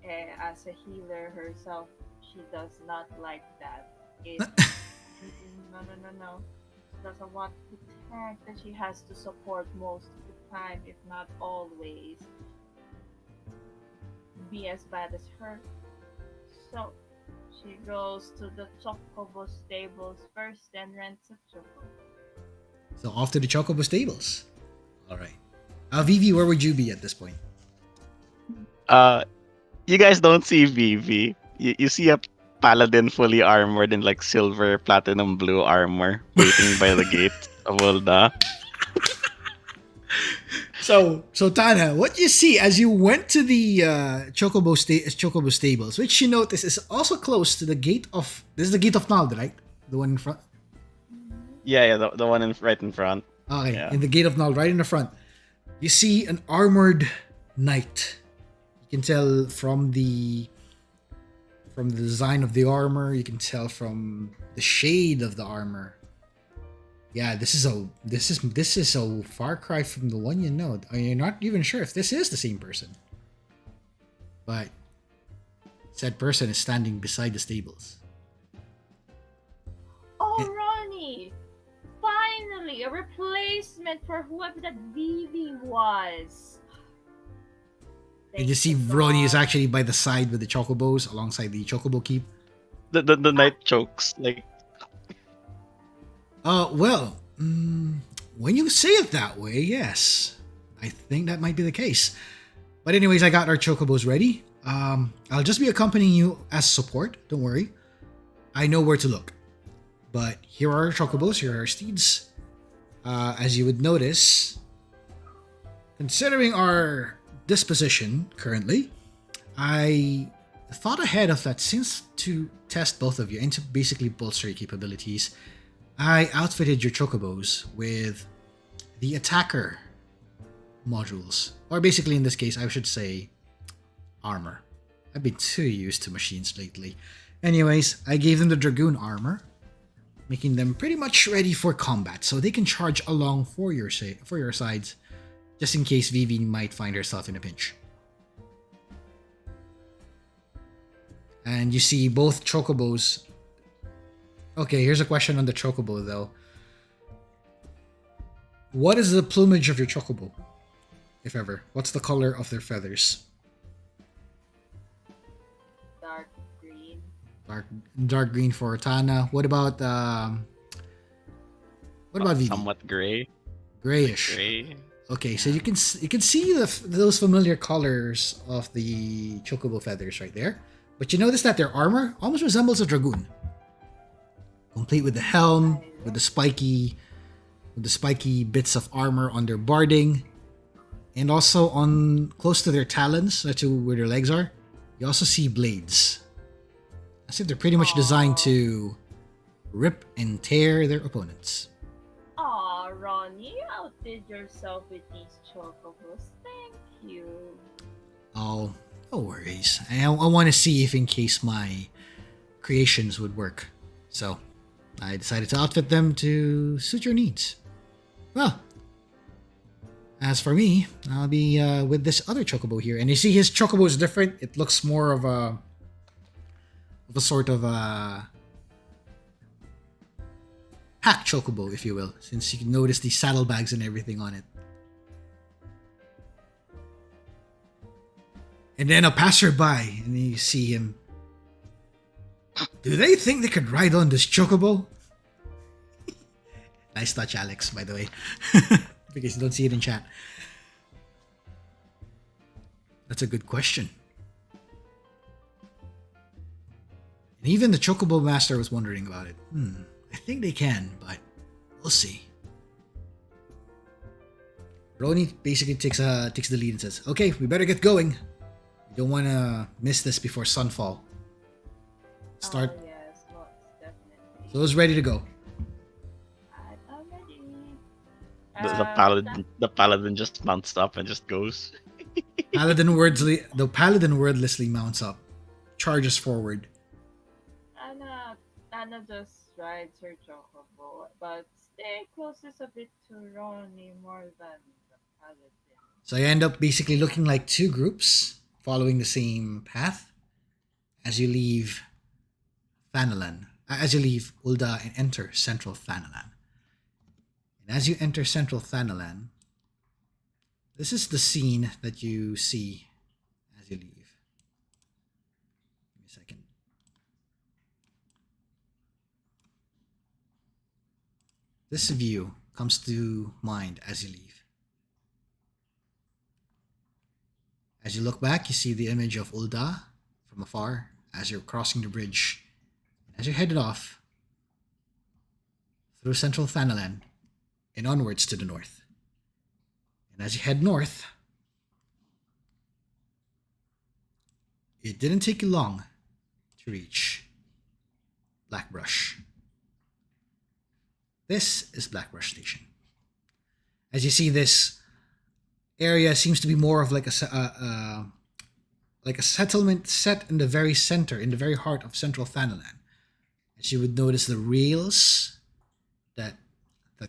herself. As a healer herself, she does not like that. No. She doesn't want the tank that she has to support most of the time, if not always, be as bad as her. So she goes to the Chocobo stables first and rents a Chocobo. So off to the Chocobo stables. All right. Vivi, where would you be at this point? You guys don't see Vivi. You see a paladin fully armored in like silver, platinum, blue armor waiting by the gate of Ul'dah. So Tana, what you see as you went to the Chocobo stables, which you notice is also close to the gate of... This is the gate of Nald, right? The one in front? Yeah, the one right in front. Okay, Yeah. in the gate of Nald, right in the front. You see an armored knight. You can tell from the design of the armor. You can tell from the shade of the armor. Yeah, this is a far cry from the one you know. You're not even sure if this is the same person. But said person is standing beside the stables. Oh, Ronnie! Finally, a replacement for whoever that Vivi was. And you see Vroni is actually by the side with the chocobos alongside the chocobo keep. The knight chokes like. Well, when you say it that way, yes. I think that might be the case. But anyways, I got our chocobos ready. I'll just be accompanying you as support. Don't worry. I know where to look. But here are our chocobos. Here are our steeds. As you would notice, considering our disposition currently, I thought ahead of that since to test both of you and to basically bolster your capabilities. I outfitted your chocobos with the attacker modules, or basically in this case, I should say armor. I've been too used to machines lately. Anyways, I gave them the dragoon armor, making them pretty much ready for combat, so they can charge along for your sides, just in case Vivi might find herself in a pinch. And you see both chocobos. Okay, here's a question on the chocobo though. What is the plumage of your chocobo, if ever? What's the color of their feathers? Dark green. Dark green for Tana. What about Vivi? Somewhat gray. Grayish. Gray. Okay, so you can see those familiar colors of the chocobo feathers right there. But you notice that their armor almost resembles a dragoon, complete with the helm, with the spiky bits of armor on their barding, and also on close to their talons, to where their legs are. You also see blades, as if they're pretty much designed to rip and tear their opponents. Aw, Ronnie, you outdid yourself with these chocobos. Thank you. Oh, no worries. I want to see if in case my creations would work. So, I decided to outfit them to suit your needs. Well, as for me, I'll be with this other chocobo here. And you see his chocobo is different. It looks more of a sort of a pack chocobo, if you will, since you can notice the saddlebags and everything on it. And then a passerby, and you see him. Do they think they could ride on this chocobo? Nice touch, Alex, by the way. Because you don't see it in chat. That's a good question. And even the chocobo master was wondering about it. I think they can, but we'll see. Roni basically takes the lead and says, "Okay, we better get going. We don't want to miss this before sunfall." Start. Oh, yes, most definitely. So it's ready to go. I'm ready. The paladin just mounts up and just goes. The paladin wordlessly mounts up, charges forward. Anna just rides her chocobo, but stay closest a bit to Ronnie more than the paladin. So you end up basically looking like two groups following the same path as you leave Thanalan, as you leave Ul'dah and enter central Thanalan. And as you enter central Thanalan, this is the scene that you see as you leave. Give me a second. This view comes to mind as you leave. As you look back, you see the image of Ul'dah from afar as you're crossing the bridge. As you're headed off through central Thanalan and onwards to the north. And as you head north, it didn't take you long to reach Blackbrush. This is Blackbrush Station. As you see, this area seems to be more of like a settlement set in the very center, in the very heart of central Thanalan. As you would notice the rails that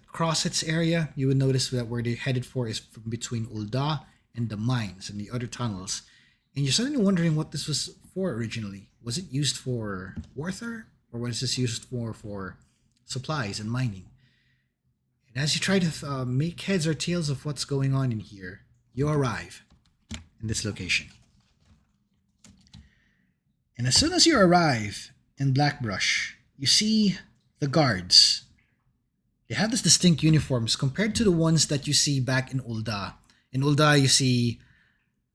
cross its area, you would notice that where they're headed for is from between Ul'dah and the mines and the other tunnels. And you're suddenly wondering what this was for originally. Was it used for warfare, or was this used for supplies and mining? And as you try to make heads or tails of what's going on in here, you arrive in this location. And as soon as you arrive in Blackbrush, you see the guards. They have this distinct uniforms compared to the ones that you see back in Ul'dah. In Ul'dah, you see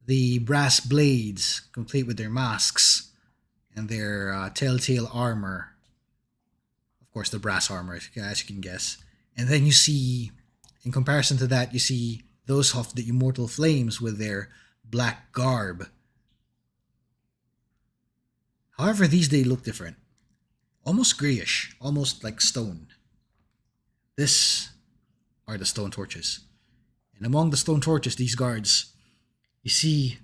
the brass blades, complete with their masks and their telltale armor. Of course, the brass armor, as you can guess. And then you see, in comparison to that, you see those of the immortal flames with their black garb. However, these they look different. Almost grayish, almost like stone. This are the stone torches. And among the stone torches, these guards, you see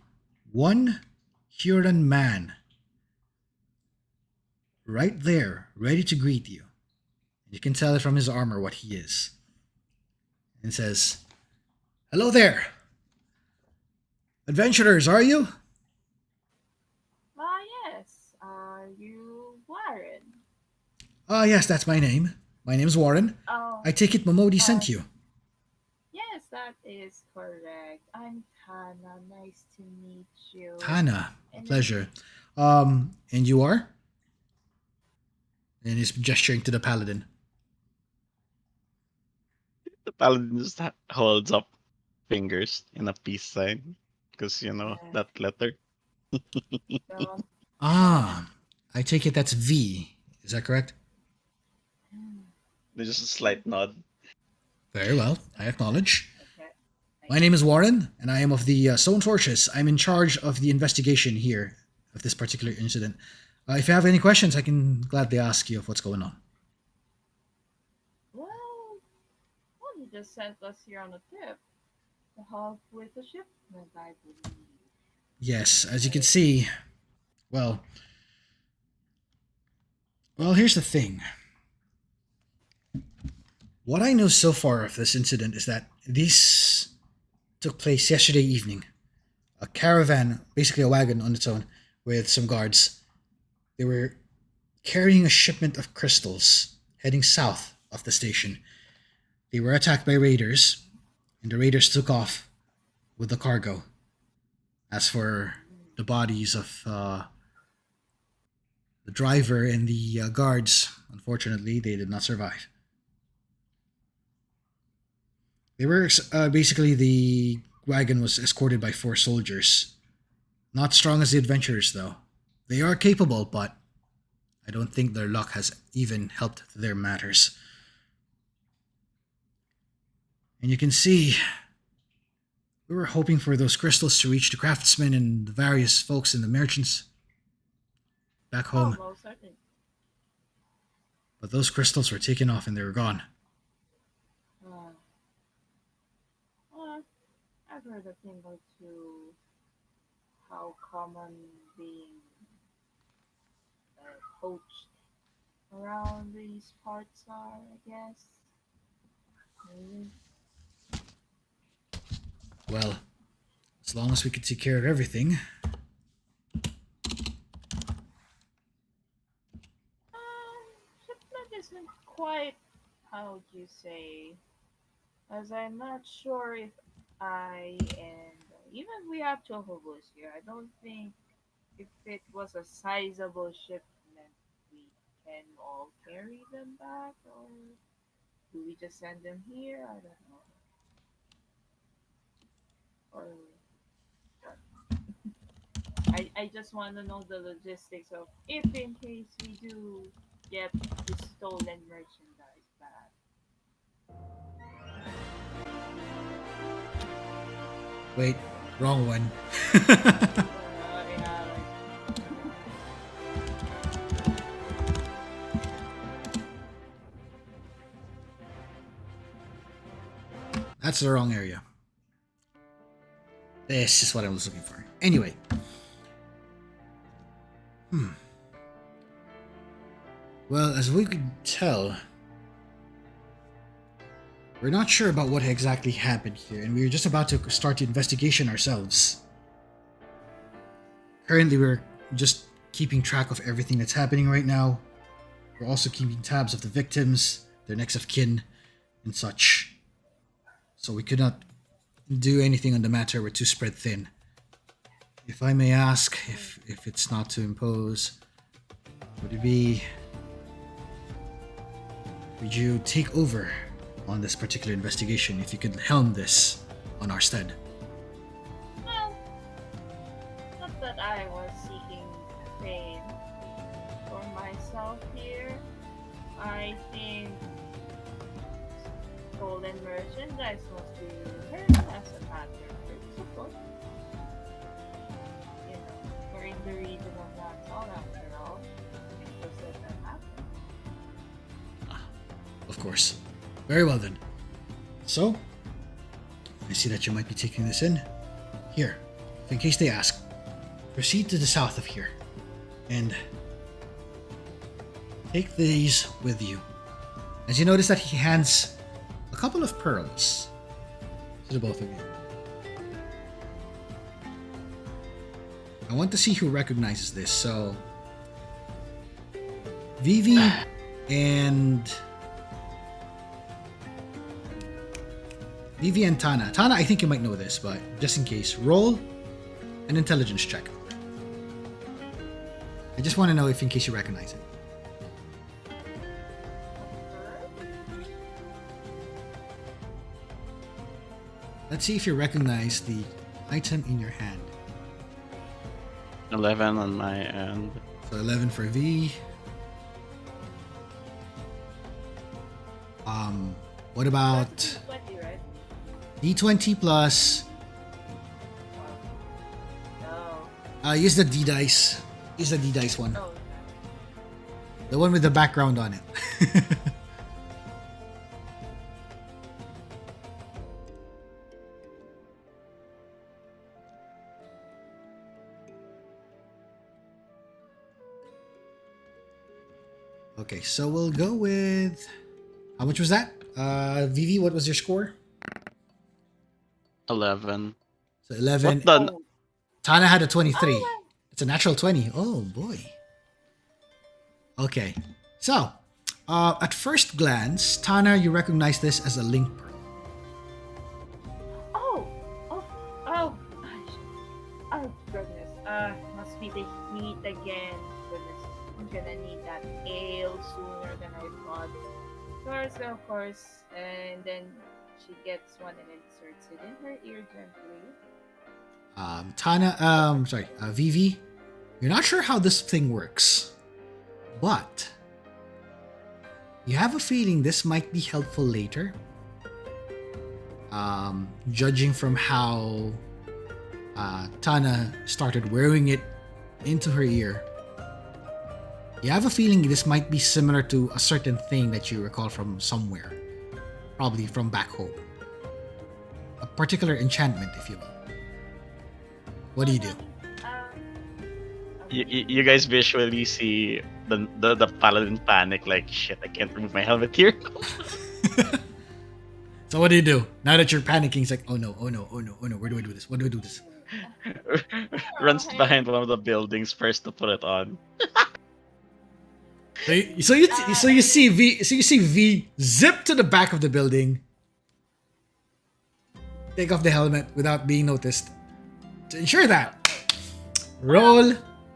one Huron man right there, ready to greet you. You can tell it from his armor what he is. And says, "Hello there. Adventurers, are you?" Yes. Are you Warren? "Ah, yes, that's my name. My name's Warren. Oh, I take it Momodi uh, sent you." yes, that is correct. I'm Hannah. Nice to meet you. "Hannah, And pleasure. And you are?" And he's gesturing to the paladin. The paladin just holds up fingers in a peace sign. Because, uh, that letter. don't, "Ah, I take it that's V. Is that correct?" There's just a slight nod. "Very well, I acknowledge. okay. My name is Warren, and I am of the Stone Torches. I'm in charge of the investigation here of this particular incident. If you have any questions, I can gladly ask you of what's going on." Well, you just sent us here on a tip to help with the shipment, I believe. "Yes, as you can see, well, here's the thing. What I know so far of this incident is that this took place yesterday evening. A caravan, basically a wagon on its own, with some guards. They were carrying a shipment of crystals heading south of the station. They were attacked by raiders, and the raiders took off with the cargo. As for the bodies of the driver and the guards, unfortunately, they did not survive. They were basically the wagon was escorted by 4 soldiers. Not strong as the adventurers, though. They are capable, but I don't think their luck has even helped their matters. And you can see, we were hoping for those crystals to reach the craftsmen and the various folks and the merchants back home. Oh, most certainly. But those crystals were taken off and they were gone. Uh, well, I've heard a thing or two how common being poached around these parts are, I guess. Maybe. Well, as long as we can take care of everything. Shipment isn't quite, how would you say, as I'm not sure if I and even we have 12 of us here. I don't think if it was a sizable shipment, we can all carry them back, or do we just send them here? I don't know. Or I just want to know the logistics of if in case we do get the stolen merchandise back. Wait, wrong one. Yeah, That's the wrong area. This is what I was looking for. Anyway. Well, as we could tell, we're not sure about what exactly happened here, and we were just about to start the investigation ourselves. Currently, we're just keeping track of everything that's happening right now. We're also keeping tabs of the victims, their next of kin, and such. So we could not do anything on the matter. We're too spread thin. If I may ask, if it's not to impose, would it be... Would you take over on this particular investigation if you could helm this on our stead? well, not that I was seeking fame for myself here. I think stolen merchandise must be returned as a matter of support. You know, we're in the region of that's all after all. It was that happened. Of course. Very well then. So, I see that you might be taking this in. Here, in case they ask, proceed to the south of here and take these with you. As you notice that he hands a couple of pearls to the both of you. I want to see who recognizes this. So, Vivi and Tana. Tana, I think you might know this, but just in case, roll an intelligence check. I just want to know if in case you recognize it. Let's see if you recognize the item in your hand. 11 on my end. So 11 for V. What about That's 20, right? D20 plus? No. Use the D dice. Use the D dice one. Oh, The one with the background on it. Okay, so we'll go with... How much was that? Vivi, what was your score? 11. So 11. What the? oh. Tana had a 23. Oh, It's a natural 20. Oh, boy. Okay. So, at first glance, Tana, you recognize this as a link pearl. oh, gosh. Oh, goodness. Must be the heat again. Goodness, I'm gonna need that ale sooner than I thought. Of course. And then she gets one and inserts it in her ear gently. Vivi, you're not sure how this thing works, but you have a feeling this might be helpful later. Judging from how Tana started wearing it into her ear, you have a feeling this might be similar to a certain thing that you recall from somewhere, probably from back home. A particular enchantment, if you will. What do you do? You guys visually see the paladin panic, like, shit, I can't remove my helmet here. So what do you do? Now that you're panicking, it's like, oh no, where do I do this? What do I do this? Runs behind one of the buildings first to put it on. So you see V zip to the back of the building, take off the helmet without being noticed. To ensure that, roll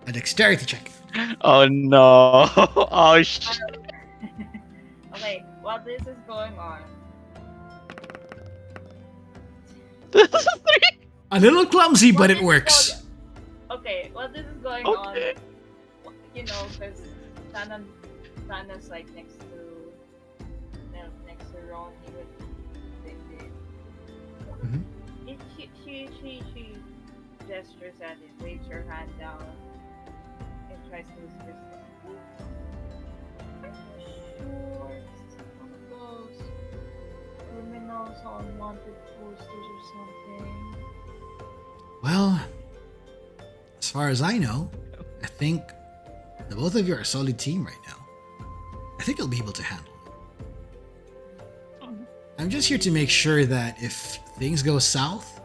a dexterity check. Oh no! Oh shit! Okay, while this is going on, A little clumsy, but while it this is works. okay, while this is going Okay. on, you know, because Tana's like next to Ron, he would think Mhm. she gestures at it, waves her hand down, and tries to whisper something. Are you sure this is one of those criminals on wanted posters or something? Well, as far as I know, I think the both of you are a solid team right now. I think you'll be able to handle it. I'm just here to make sure that if things go south,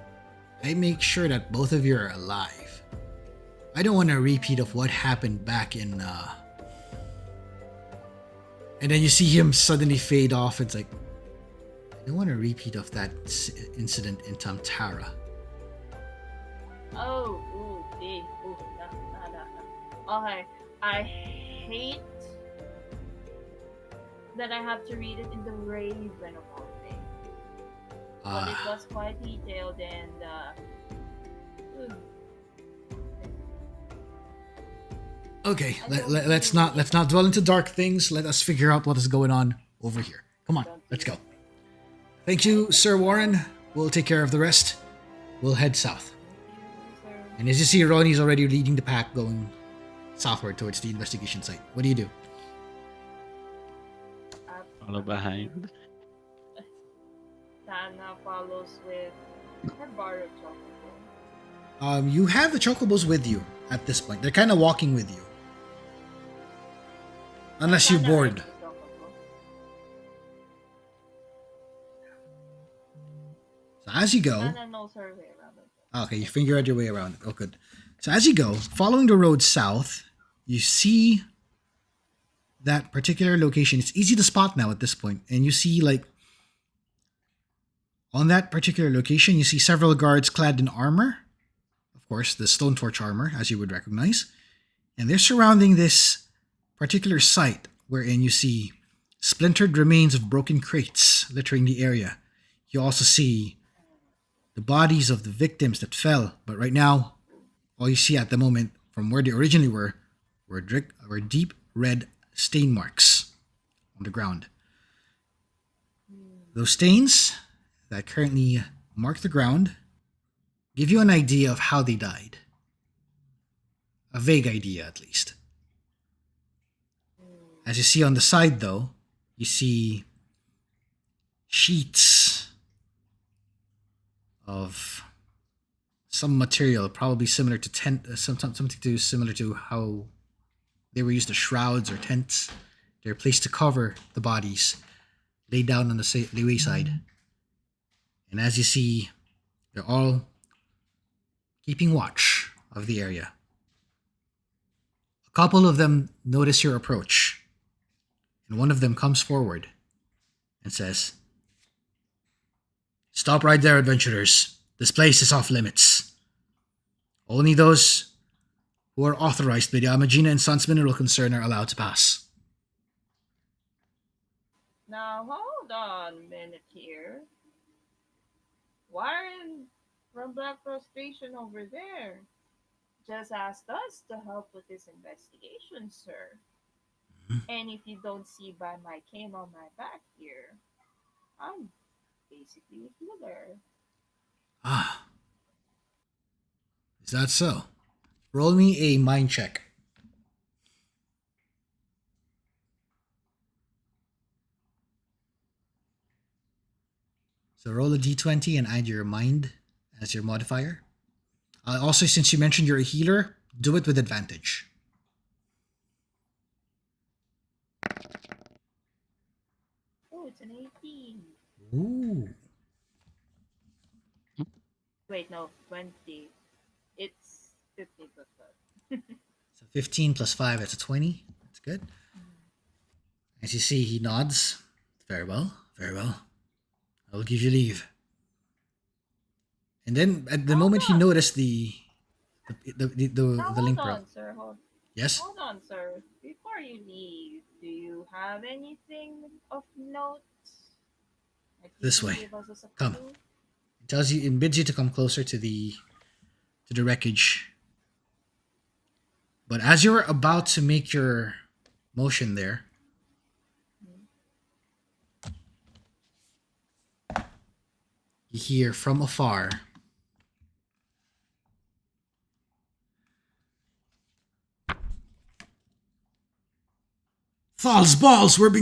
I make sure that both of you are alive. I don't want a repeat of what happened back in, And then you see him suddenly fade off. It's like, I don't want a repeat of that incident in Tamtara. Oh, no. Okay, I hate that I have to read it in the Raven of all things. But it was quite detailed and Okay, let's not dwell into dark things. Let us figure out what is going on over here. Come on, let's go. Thank you, Sir Warren. We'll take care of the rest. We'll head south. Thank you, sir. And as you see, Ronnie's already leading the pack going southward towards the investigation site. What do you do? Follow behind. Tana follows with her bar of chocolate. You have the chocobos with you at this point. They're kind of walking with you. Unless you're Tana bored. rides the chocobo. So as you go... Tana knows her way around it. Okay, you figure out your way around it. Oh, good. So as you go, following the road south, you see that particular location. It's easy to spot now at this point. And you see, like, on that particular location, you see several guards clad in armor. Of course, the stone torch armor, as you would recognize. And they're surrounding this particular site, wherein you see splintered remains of broken crates littering the area. You also see the bodies of the victims that fell. But right now, all you see at the moment, from where they originally were deep red stain marks on the ground. Those stains that currently mark the ground give you an idea of how they died. A vague idea, at least. As you see on the side, though, you see sheets of some material, probably similar to something similar to how they were used as shrouds or tents. They're placed to cover the bodies, laid down on the wayside. And as you see, they're all keeping watch of the area. A couple of them notice your approach, and one of them comes forward and says, "Stop right there, adventurers. This place is off limits. Only those who are authorized by the Amagina and Sons Mineral Concern are allowed to pass." Now hold on a minute here. Warren from Black Frustration over there just asked us to help with this investigation, sir. And if you don't see by my cane on my back here, I'm basically a healer. Ah. Is that so? Roll me a mind check. So roll a d20 and add your mind as your modifier. Also, since you mentioned you're a healer, do it with advantage. Oh, it's an 18. Ooh. Wait, no, 20. It's 15 plus 5. So 15 plus 5, that's a 20. That's good. As you see, he nods. Very well, very well. I'll give you leave. And then at the moment he noticed the Now, link hold pro. on, sir. Yes? Hold on, sir. Before you leave, do you have anything of note? Like you This can way. give us as a Come. clue? It bids you to come closer to the wreckage. But as you're about to make your motion there, you hear from afar "False balls, we're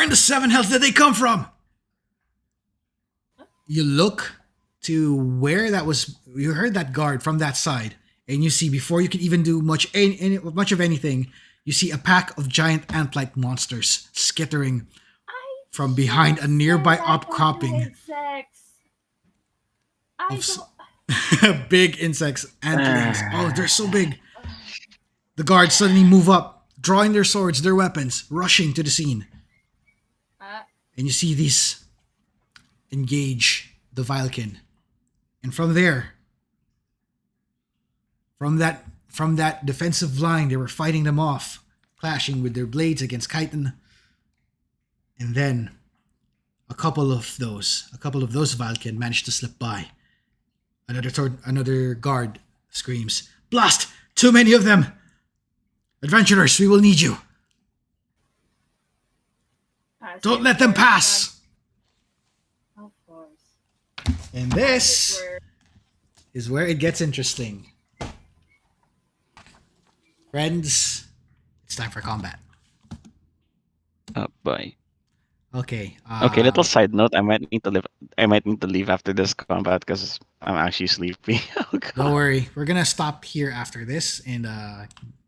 in the seven hells. Did they come from?" You look to where that was. You heard that guard from that side, and you see before you can even do much of anything, you see a pack of giant ant-like monsters skittering from behind a nearby outcropping Insects. I of don't. big insects, antlings. Oh, they're so big. The guards suddenly move up, drawing their swords, their weapons, rushing to the scene. And you see these engage the Vilkin. And from there, from that defensive line, they were fighting them off, clashing with their blades against chitin. And then a couple of those Vilkin managed to slip by. Another guard screams, "Blast! Too many of them! Adventurers, we will need you! Don't let them pass!" Okay. And This this where is where it gets interesting. Friends, it's time for combat. Oh boy. Okay. Okay, little side note. I might need to leave after this combat because I'm actually sleepy. Oh Don't god. worry. We're going to stop here after this and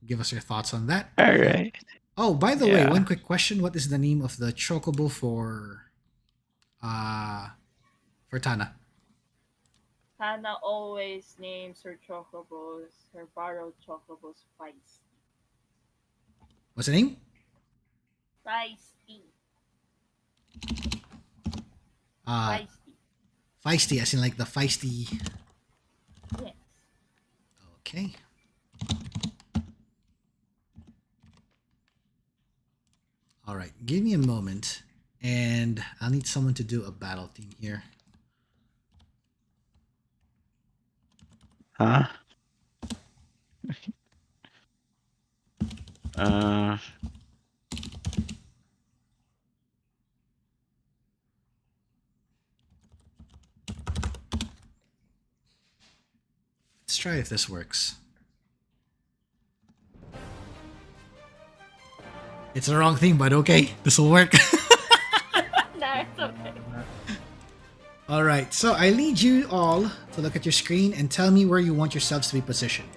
give us your thoughts on that. All right. Oh, by the way, Yeah. one quick question. What is the name of the chocobo for Tana? Hannah always names her chocobos, her borrowed chocobos, feisty. What's the name? Feisty. Uh, Feisty. feisty, as in like the feisty. Yes. Okay. All right. Give me a moment, and I'll need someone to do a battle team here. Huh? Uh. Let's try if this works. It's the wrong thing, but okay. This will work. No, it's okay. All right. So I need you all to look at your screen and tell me where you want yourselves to be positioned.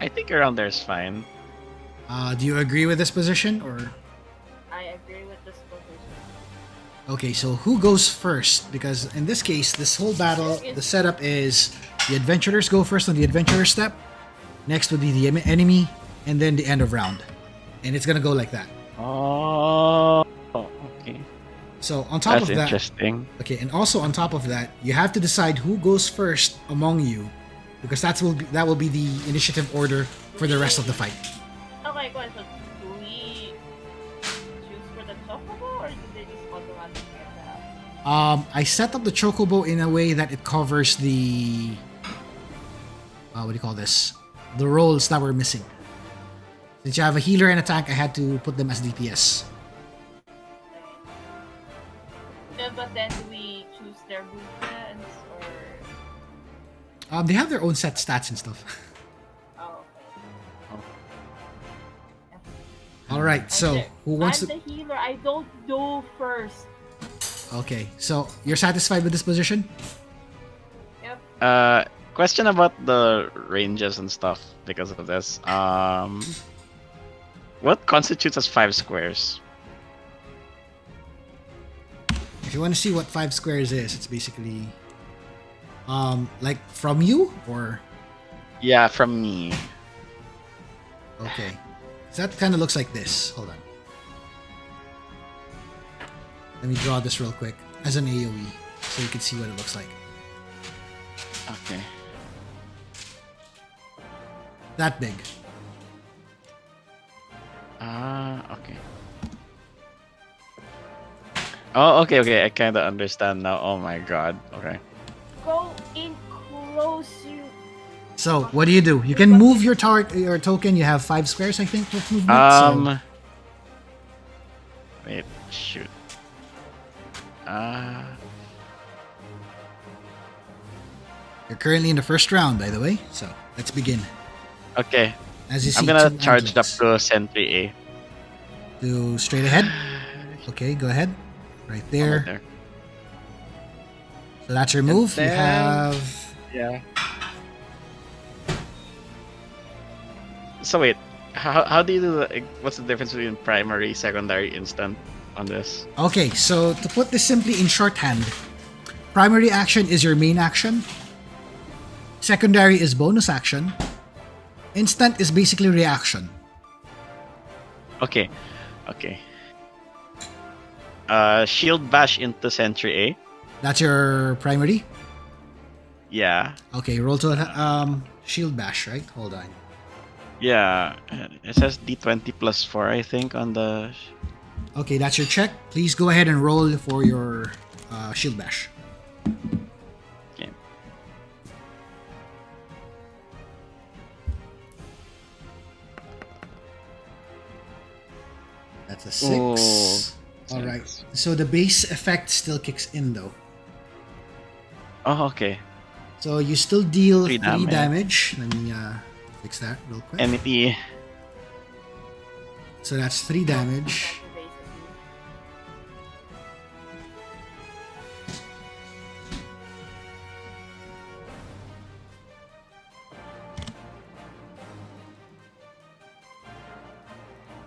I think around there is fine. Do you agree with this position, or? I agree with this position. Okay, so who goes first? Because in this case, this whole battle, the setup is the adventurers go first on the adventurer step. Next would be the enemy, and then the end of round. And it's gonna go like that. Oh. Okay. So on top That's of that, interesting. okay, and also on top of that, you have to decide who goes first among you, because that will be the initiative order for the rest of the fight. Oh my god, so do we choose for the chocobo or do they just automatically get that? I set up the chocobo in a way that it covers the what do you call this? The roles that were missing. Since you have a healer and a tank, I had to put them as DPS. Yeah, but then do we choose their movements or... They have their own set stats and stuff. Oh, okay. All right, so who wants I'm to? the healer. I don't do first. Okay, so you're satisfied with this position? Yep. Question about the ranges and stuff because of this. What constitutes as 5 squares? If you want to see what 5 squares is, it's basically like from you or Yeah, from me. okay. So that kind of looks like this. Hold on. Let me draw this real quick as an AoE so you can see what it looks like. Okay. That big. Okay. Oh, okay. I kind of understand now. Oh my god. Okay. Go in close, you. So what do? You can move your your token. You have 5 squares, I think, with movement. So Wait. Shoot. you're currently in the first round, by the way. So let's begin. Okay. As you see, I'm gonna 2 charge up antlers. to Sentry A. Do straight ahead. Okay, go ahead. Right there. Right there. So that's your move. You then- have. Yeah. So wait, how do you do the, what's the difference between primary, secondary, instant on this? Okay, so to put this simply in shorthand, primary action is your main action. Secondary is bonus action. Instant is basically reaction. Okay. Shield bash into Sentry A. That's your primary. Yeah. Okay, roll to shield bash, right? Hold on. Yeah. It says D20 plus 4, I think, on the. Okay, that's your check. Please go ahead and roll for your shield bash. Okay. That's a 6. All right. So the base effect still kicks in though. Oh, okay. So you still deal 3 3 damage. Let me fix that real quick. Enemy. So that's 3 damage.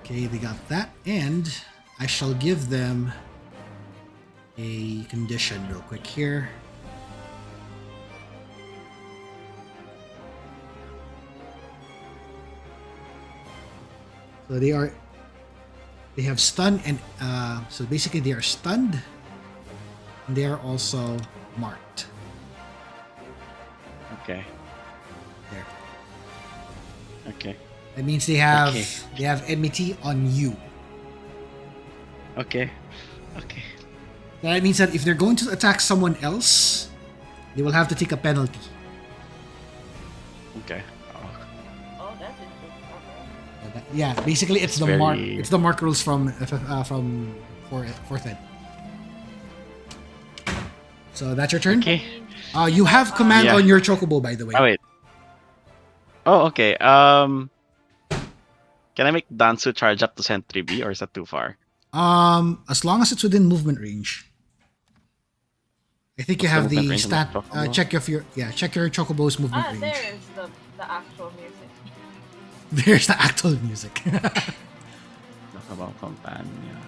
Okay, they got that, and I shall give them a condition real quick here. So they have stun, and so basically they are stunned, and they are also marked. Okay. There. Okay. That means they have Okay. enmity on you. Okay. Okay. That means that if they're going to attack someone else, they will have to take a penalty. Okay. Oh, Oh, that's interesting. Okay. Yeah, basically it's the Very- mark. It's the mark rules from fourth ed. So that's your turn. okay. You have command Yeah. on your chocobo, by the way. Oh wait. Oh, okay. Can I make Dansu charge up to Sentry B, or is that too far? As long as it's within movement range. I think you What's have the the movement range on stat. the chocobo? Check your chocobo's movement range. There's the actual music. There's the actual music. Talk about companion.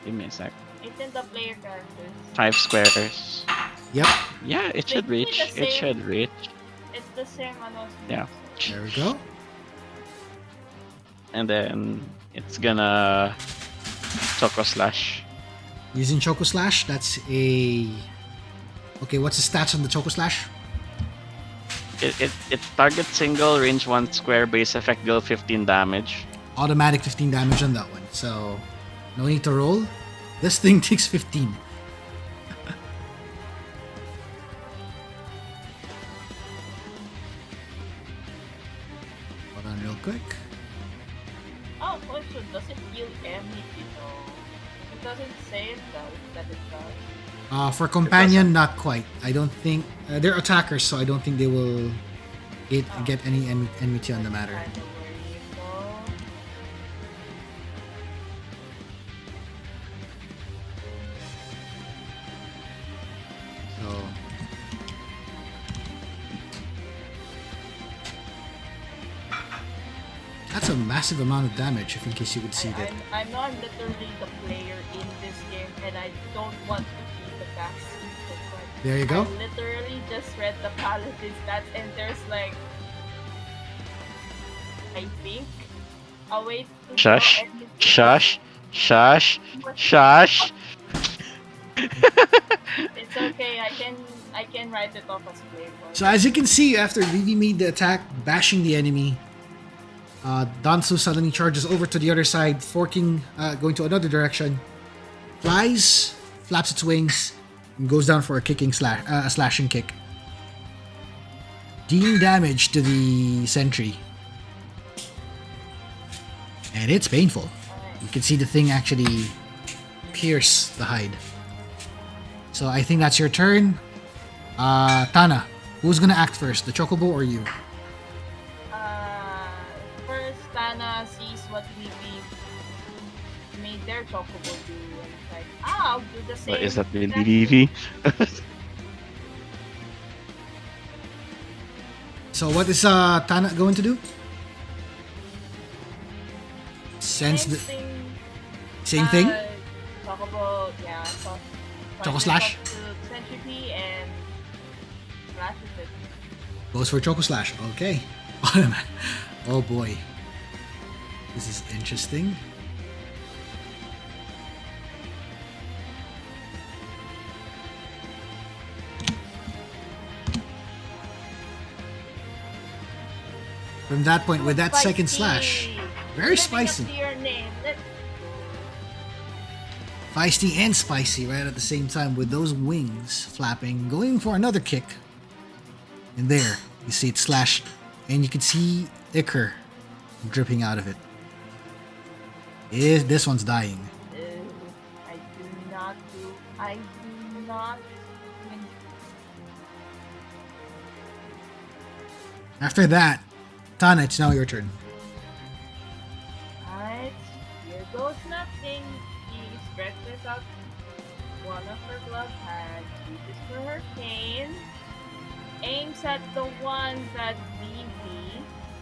Give me a sec. It's in the player characters. 5 squares. Yep. Yeah, it should Basically reach. the It same. should reach. It's the same Yeah. There we go. And then it's gonna Choco Slash. Using Choco Slash, that's a... Okay, what's the stats on the Choco Slash? It targets single, range 1 square, base effect, deal 15 damage. Automatic 15 damage on that one. So, no need to roll. This thing takes 15. Hold on real quick. Oh, question. Does it heal enmity though? It doesn't say it does, that it does. For companion, not quite. I don't think... they're attackers, so I don't think they will get any enmity on the matter. Kind of worrying though. So... That's a massive amount of damage, if in case you would see that. I know I'm literally the player in this game and I don't want to be the backseat. But There you go. I literally just read the paladin stats and there's like, I think, a way to Shush. draw enmity. Shush. Shush. Shush. It's okay, I can write it off as playboy. So as you can see, after Vivi made the attack, bashing the enemy, Dansu suddenly charges over to the other side, forking, going to another direction, flies, flaps its wings, and goes down for a slashing kick, dealing damage to the sentry. And it's painful. You can see the thing actually pierce the hide. So I think that's your turn. Tana, who's gonna act first, the Chocobo or you? First, Tana sees what Vivi made their chocobo do, and it's like, I'll do the same. What is that, exact Vivi? So what is Tana going to do? Sense the same thing? Chocobo, yeah. So, Choco Slash? To Century and slashes it. Goes for Choco Slash. Okay. Oh boy. This is interesting. From that point, with that second slash, very spicy. Feisty and spicy right at the same time with those wings flapping, going for another kick. And there, you see it slashed, and you can see ichor dripping out of it. This one's dying. I I do not win. After that, Tana, it's now your turn. Alright, here goes nothing. She stretches out one of her glove hands, uses for her cane, aims at the one that BB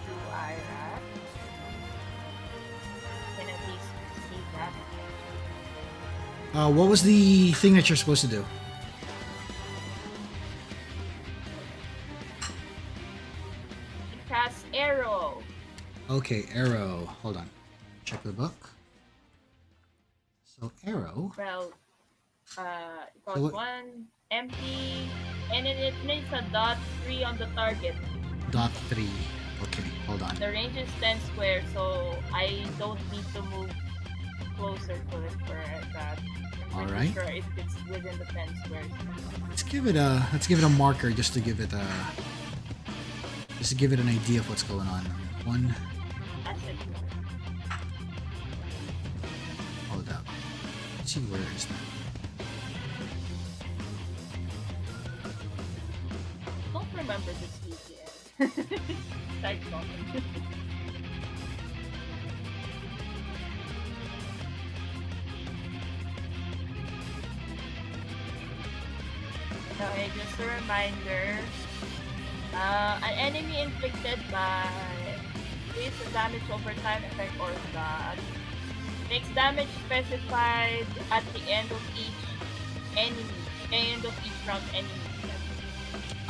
threw Ira. Can at least see that. What was the thing that you're supposed to do? She casts arrow. Okay, arrow. Hold on. Check the book. So arrow. Well, it So goes what- 1 empty, and then it makes a dot 3 on the target. Dot 3. Okay, hold on. The range is 10 squares, so I don't need to move closer to it for that. I'm pretty Alright. sure if it's within the 10 squares. Let's give it a marker just to give it an idea of what's going on. One. That's it. Hold up. Let's see, where is that? Don't remember this VPN. Type something. Okay, just a reminder. An enemy inflicted by increase the damage over time effect or God makes damage specified at the end of each round enemy.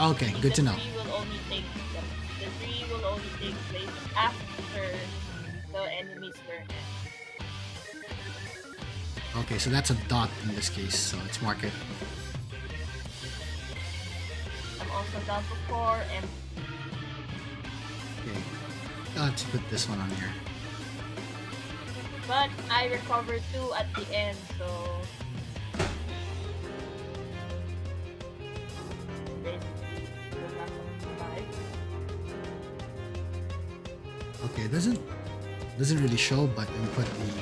Okay, good to know. The 3 will only take place after the enemy's turn. Okay, so that's a dot in this case, so let's mark it. I'm also down to 4 and Okay. Let's put this one on here. but I recovered 2 at the end, so basically we're back up to 5. Okay, it doesn't really show, but we put the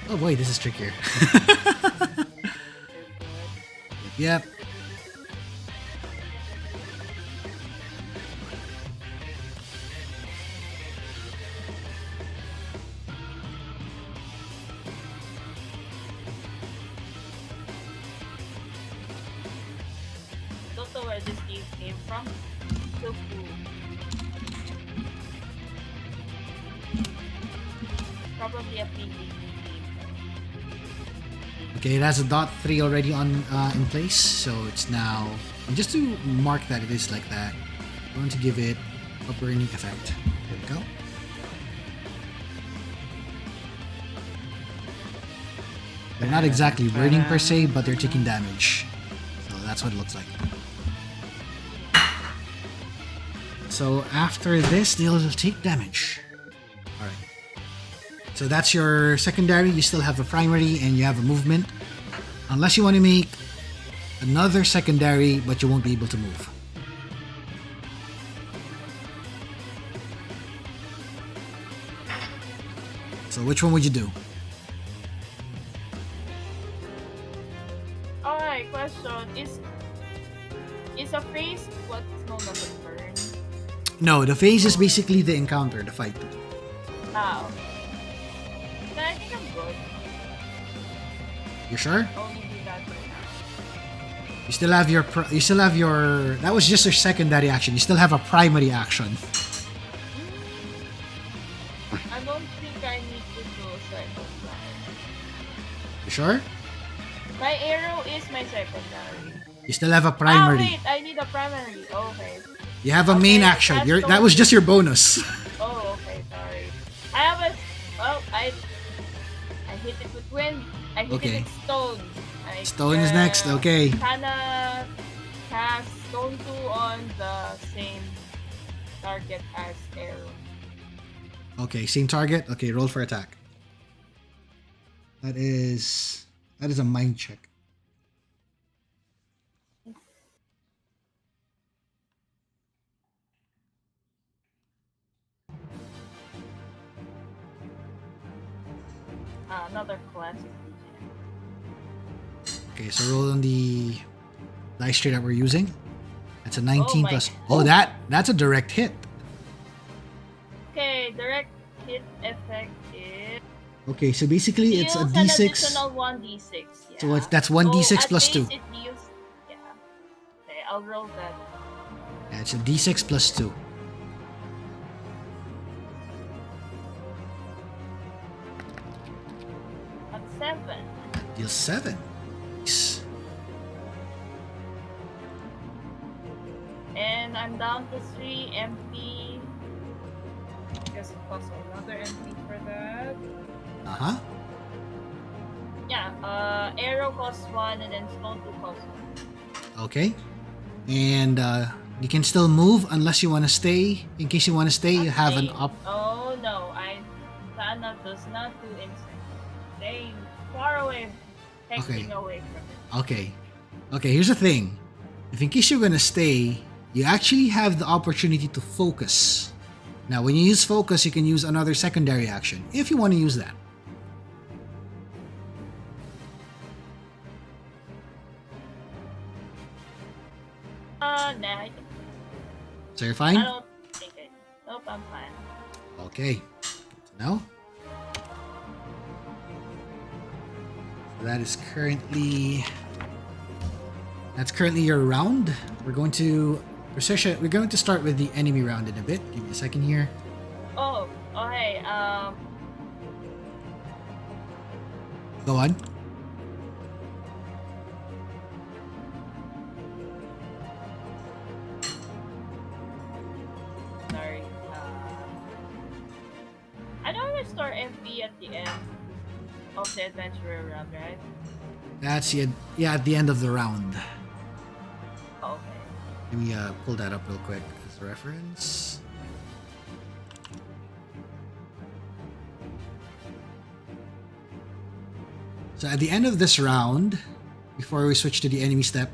Oh boy, this is trickier. They're good. Yep. Don't know where this game came from. So cool. Probably a PvP game. Okay, it has a dot 3 already on in place, so it's now. And just to mark that it is like that, I want to give it a burning effect. There we go. They're not exactly burning per se, but they're taking damage. So that's what it looks like. So after this, they'll take damage. Alright. So that's your secondary. You still have a primary and you have a movement. Unless you want to make another secondary, but you won't be able to move. So which one would you do? Alright, question. Is a phase what's known as a burn? No, the phase is basically the encounter, the fight. Oh. Then I think I'm good. You sure? Only do that for now. You still have your that was just your secondary action. You still have a primary action. I don't think I need to do second one. You sure? My arrow is my secondary. You still have a Ah, primary. wait, I need a primary. Okay. You have a main Okay, action. that's That was the- just your bonus. Oh, okay, sorry. I have a. Well, I hit it with wind. I hit Okay. it with stone. Stone is next. Okay. Kinda cast stone 2 on the same target as arrow. Okay, same target. Okay, roll for attack. That is a mind check. Another classic. Okay, so roll on the dice tray that we're using. That's a 19 my- plus. Oh, that's a direct hit. Okay, direct hit effect is. Okay, so basically it's a deals d6. An additional 1d6. Yeah. So that's 1d6 at plus base 2. It deals, yeah. Okay, I'll roll that. Yeah, it's a d6 plus 2. At 7. Deals 7. Nice. And I'm down to 3 MP. Guess it costs another MP for that. Uh-huh. Yeah, arrow costs 1 and then stone 2 costs 1. Okay. And you can still move unless you want to stay. In case you want to stay, you have an up. Oh no, Sana does not do insects. Stay far away, hexing away from it. Okay. Okay, here's the thing. If in case you're going to stay, you actually have the opportunity to focus. Now, when you use focus, you can use another secondary action if you want to use that. Nah, I think So you're I fine? don't think it. Nope, I'm fine. Okay. Good to know. So that is currently... That's currently your round. We're going to... Precision, we're going to start with the enemy round in a bit. Give me a second here. Oh, hey, Go on. sorry. I don't restore MP at the end of the adventurer round, right? That's it. Yeah, at the end of the round. Oh, okay. Let me pull that up real quick as a reference. So at the end of this round, before we switch to the enemy step,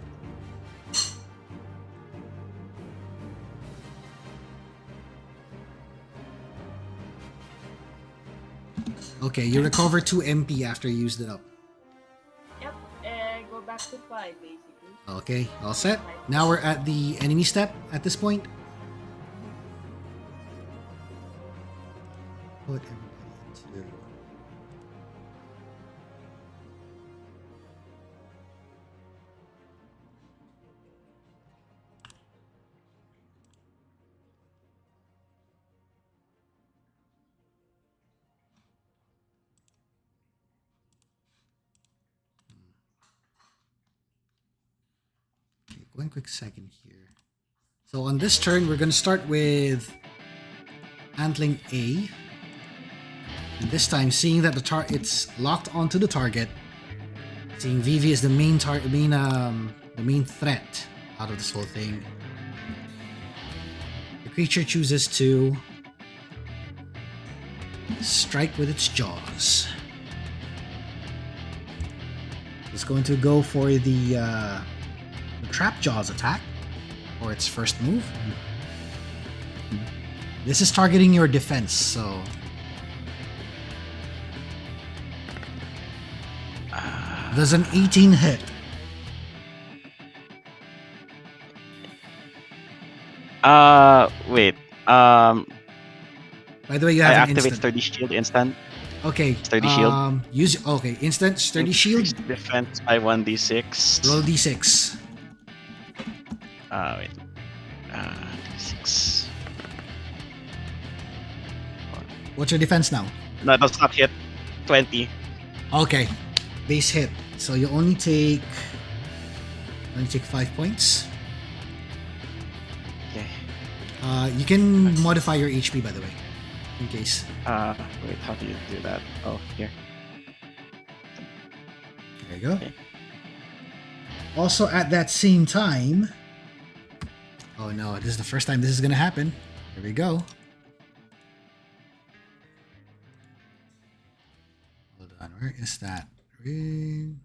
okay, you recover 2 MP after you used it up. Yep, go back to 5 basically. Okay, all set. Now we're at the enemy step at this point. Put everybody into... Okay, one quick second here. So on this turn, we're going to start with Antling A. And this time, seeing that it's locked onto the target, seeing Vivi is the main threat out of this whole thing, the creature chooses to strike with its jaws. It's going to go for the trap jaws attack, or its first move. This is targeting your defense, so does an 18 hit? Wait. By the way, you I have an activate instant. Sturdy Shield instant. Okay. Sturdy shield. Use instant sturdy shield. Increase defense by 1d6. Roll d6. Wait. D6. What's your defense now? No, that's not hit. 20. Okay. Base hit. So you only take 5 points. Okay. You can modify your HP, by the way, in case. Wait, how do you do that? Oh, here. There you go. Okay. Also, at that same time... Oh no, this is the first time this is going to happen. Here we go. Hold on, where is that ring?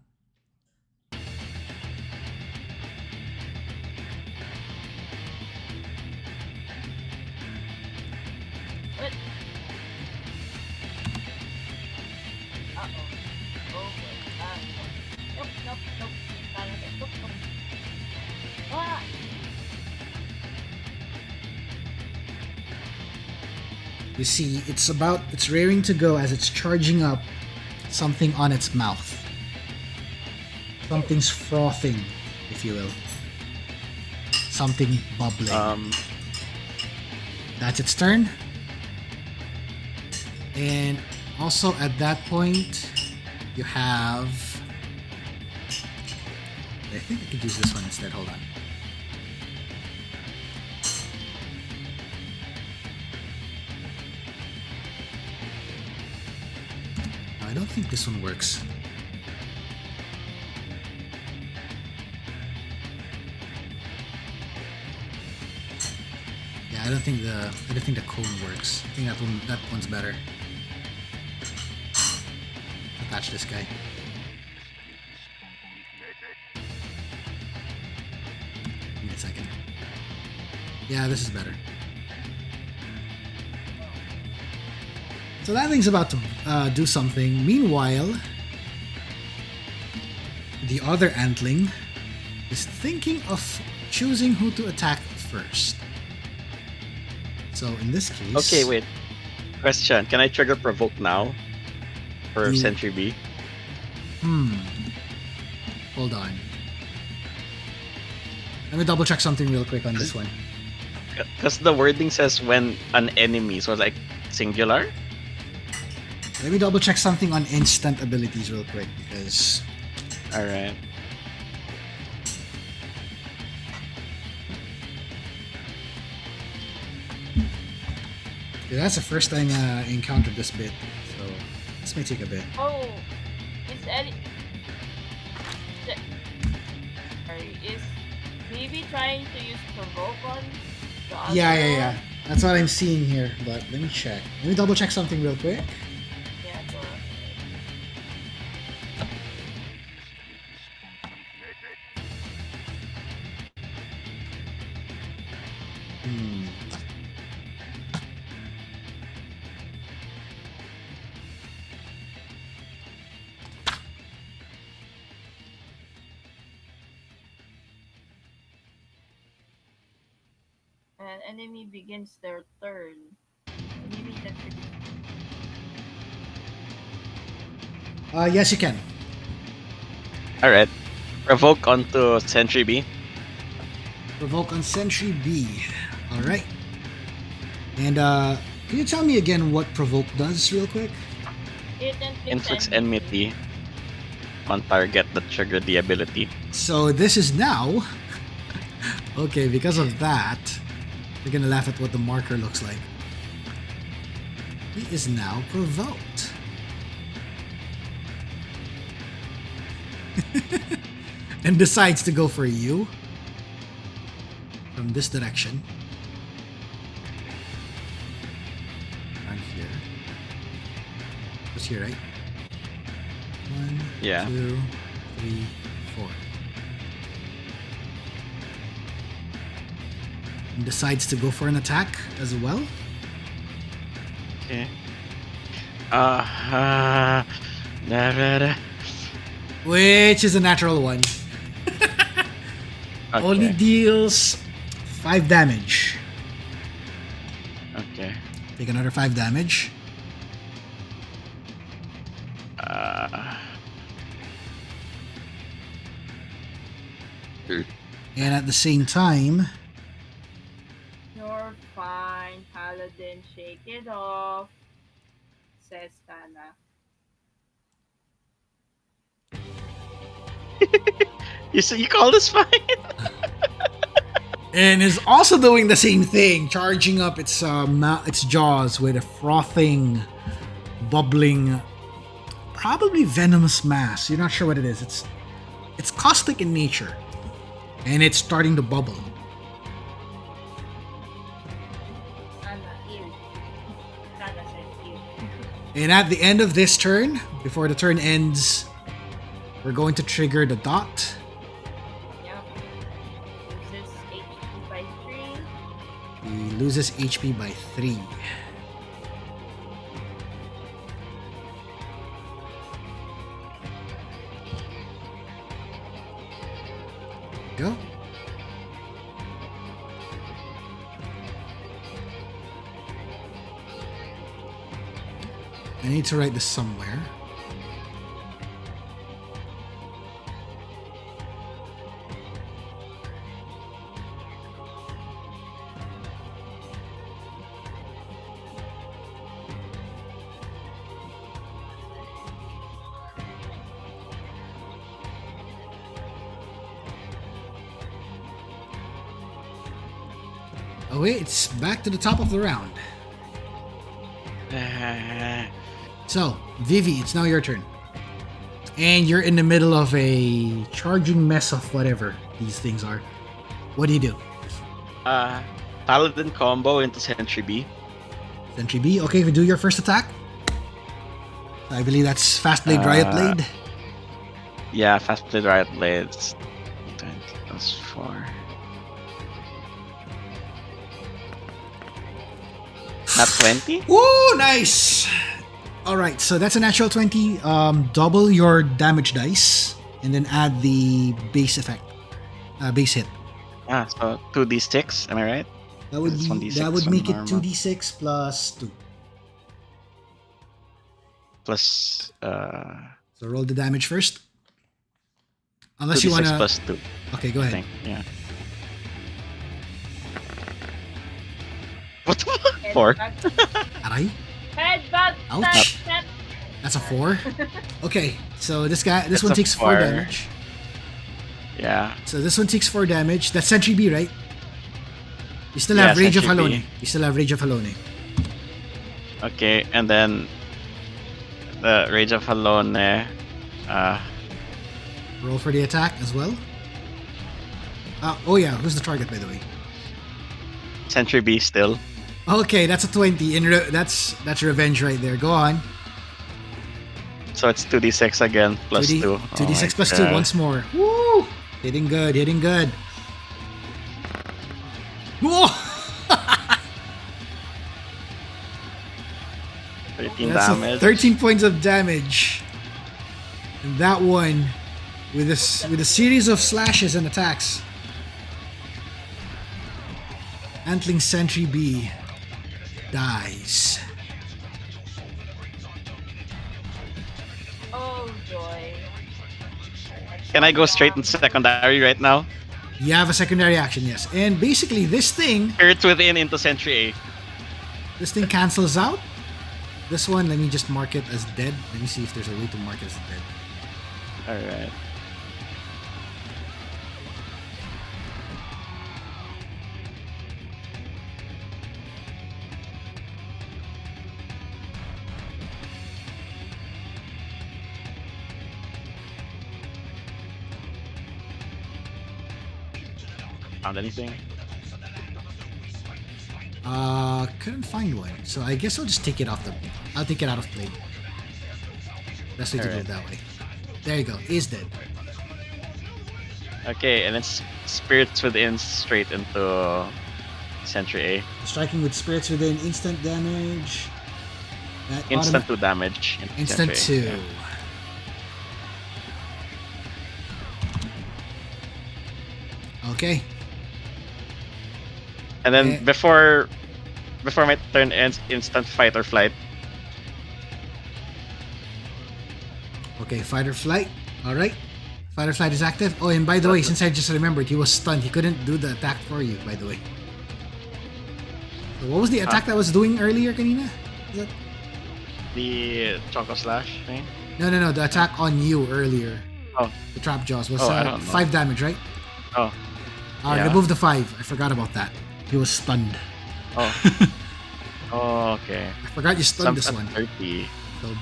What? Uh-oh. Oh, boy. Nope, nope, nope. Not okay. Nope, nope. Ah! You see, it's raring to go as it's charging up something on its mouth. Something's frothing, if you will. Something bubbling. That's its turn. And also at that point, you have... I think I could use this one instead. Hold on. No, I don't think this one works. Yeah, I don't think the cone works. I think that one's better. Attach this guy. Give me a second. Yeah, this is better. So that thing's about to do something. Meanwhile, the other antling is thinking of choosing who to attack first. So in this case... Okay, wait. Question. Can I trigger provoke now? For You- Sentry B? Hold on. Let me double check something real quick on this one. Because the wording says when an enemy, so it's like singular? Let me double check something on instant abilities real quick because Alright. yeah, that's the first time I encountered this bit. So this may take a bit. Oh, is Ellie... Sorry, is Vivi trying to use provoke on the other Yeah. one? That's what I'm seeing here. But let me check. Let me double check something real quick. Yeah, go ahead. Hmm. An enemy begins their turn. Enemy that Yes, you can. Alright. Provoke onto Sentry B. Provoke on Sentry B. All right. And can you tell me again what provoke does, real quick? it Inflicts enmity on target that triggered the ability. So this is now. Okay, because of that, you're gonna laugh at what the marker looks like. He is now provoked. And decides to go for you from this direction. Around here. Just here, right? 1, Yeah. 2, 3, 4. And decides to go for an attack as well. Okay. Da, da, da. Which is a natural one. Only Okay. deals 5 damage. Okay. Take another 5 damage. And at the same time, You're fine, Paladin. Shake it off, says Tana. You call this fine? and is also doing the same thing, charging up its jaws with a frothing, bubbling, probably venomous mass. You're not sure what it is. It's caustic in nature, and it's starting to bubble. Tana, ew. Tana says ew. And at the end of this turn, before the turn ends, we're going to trigger the dot. Yep. Uses HP by 3. He loses HP by 3. Go. I need to write this somewhere. Oh wait, it's back to the top of the round. So, Vivi, it's now your turn. And you're in the middle of a charging mess of whatever these things are. What do you do? Paladin combo into Sentry B. Sentry B. Okay, if you do your first attack. I believe that's Fast Blade, Riot Blade. Yeah, Fast Blade Riot Blades. 20 plus 4. Not 20? Woo, nice! Alright, so that's a natural 20. Double your damage dice. And then add the base effect. Base hit. So 2d6, am I right? That would It's be 1d6 that would on make it normal. 2d6 plus 2. Plus So roll the damage first. Unless you 2d6 wanna. plus 2, Okay, go I ahead. think. Yeah. What the fuck? 4. Aray. Headbutt. Ouch. Tap, tap. That's a 4. Okay, so this one It's a takes 4 4. damage. Yeah. So this one takes 4 damage. That's Sentry B, right? You still Yeah, have Rage of Sentry B. Halone. You still have Rage of Halone. Okay, and then the Rage of Halone. Roll for the attack as well. Oh yeah, who's the target, by the way? Sentry B still. Okay, that's a 20. That's revenge right there. Go on. So it's 2d6 again, plus 2. 2d6 plus 2 once more. Woo! Hitting good, hitting good. Whoa! 13 That's damage. 13 points of damage. And that one, with a series of slashes and attacks, Antling Sentry B dies. Oh, joy. Can I go straight into secondary right now? You have a secondary action, yes. And basically, this thing Spirits Within into Sentry cancels out. This one, let me just mark it as dead. Let me see if there's a way to mark it as dead. A. Alright. Found anything? Couldn't find one. So I guess I'll just take it off I'll take it out of play. Best way to do it Alright. that way. There you go. Is dead. Okay, and it's Spirits Within straight into Sentry A. Striking with Spirits Within, instant damage. That Instant 2 damage. into Instant Sentry A. 2. Yeah. Okay. And then Eh. before my turn ends, instant fight or flight. Okay, fight or flight. Alright. Fight or flight is active. Oh, and by the way, since I just remembered, he was stunned. He couldn't do the attack for you, by the way. So what was the attack that was doing earlier, kanina? Is that... The Choco Slash thing. No. The attack on you earlier. Oh. The Trap Jaws was I don't know. 5 damage, right? Oh. Yeah. Remove the 5. I forgot about that. He was stunned. Oh. Oh, okay. I forgot you stunned this Some one. 30. So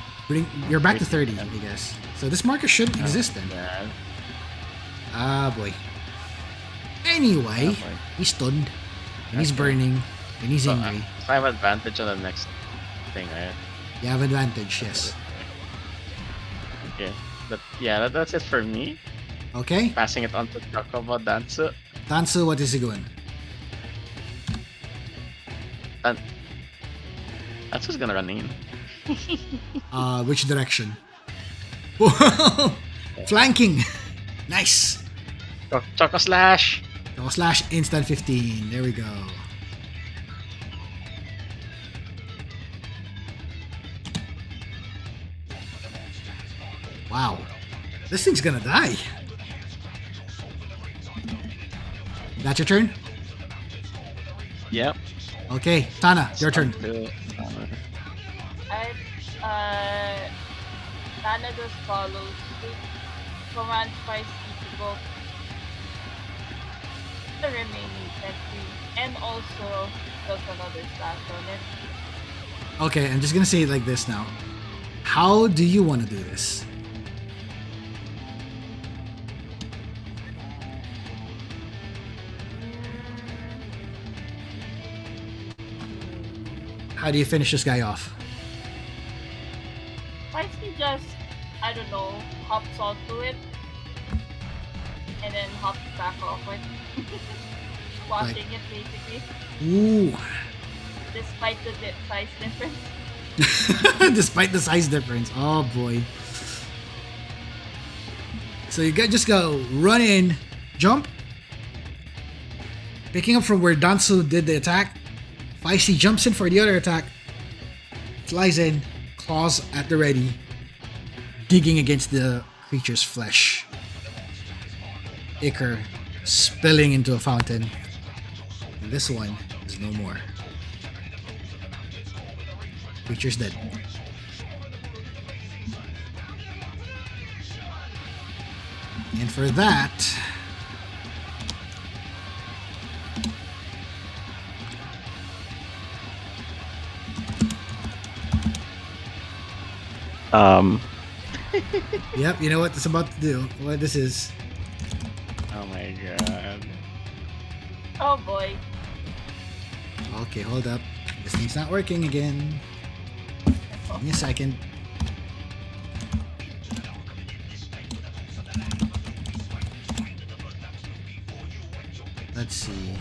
you're back to 30, I guess. So this marker shouldn't exist then. Yeah. Ah, boy. Anyway, boy. he's stunned. And he's Okay. burning. And he's So, angry. so I have advantage on the next thing, right? You have advantage, yes. Okay. That's it for me. Okay. Passing it on to Chocobo Dansu. Tansu, what is he going? That's who's gonna run in. Which direction? Flanking. Nice. Choco Slash. Go slash instant 15. There we go. Wow. This thing's gonna die. That's your turn? Yep. Okay, Tana, your turn. I Tana just follows suit. Command Spicy to go the remaining sentry and also does another slash on it. Okay, I'm just gonna say it like this now. How do you want to do this? How do you finish this guy off? Spicy just, I don't know, hops onto it and then hops back off it. Squashing it basically, Ooh. despite the size difference. Despite the size difference. Oh boy. So you just go run in, jump. Picking up from where Dansu did the attack. Feisty jumps in for the other attack. Flies in, claws at the ready, digging against the creature's flesh. Ichor spilling into a fountain. And this one is no more. Creature's dead. And for that, yep, you know what it's about to do. What this is. Oh my god. Oh boy. Okay, hold up. This thing's not working again. Give me a second. Let's see.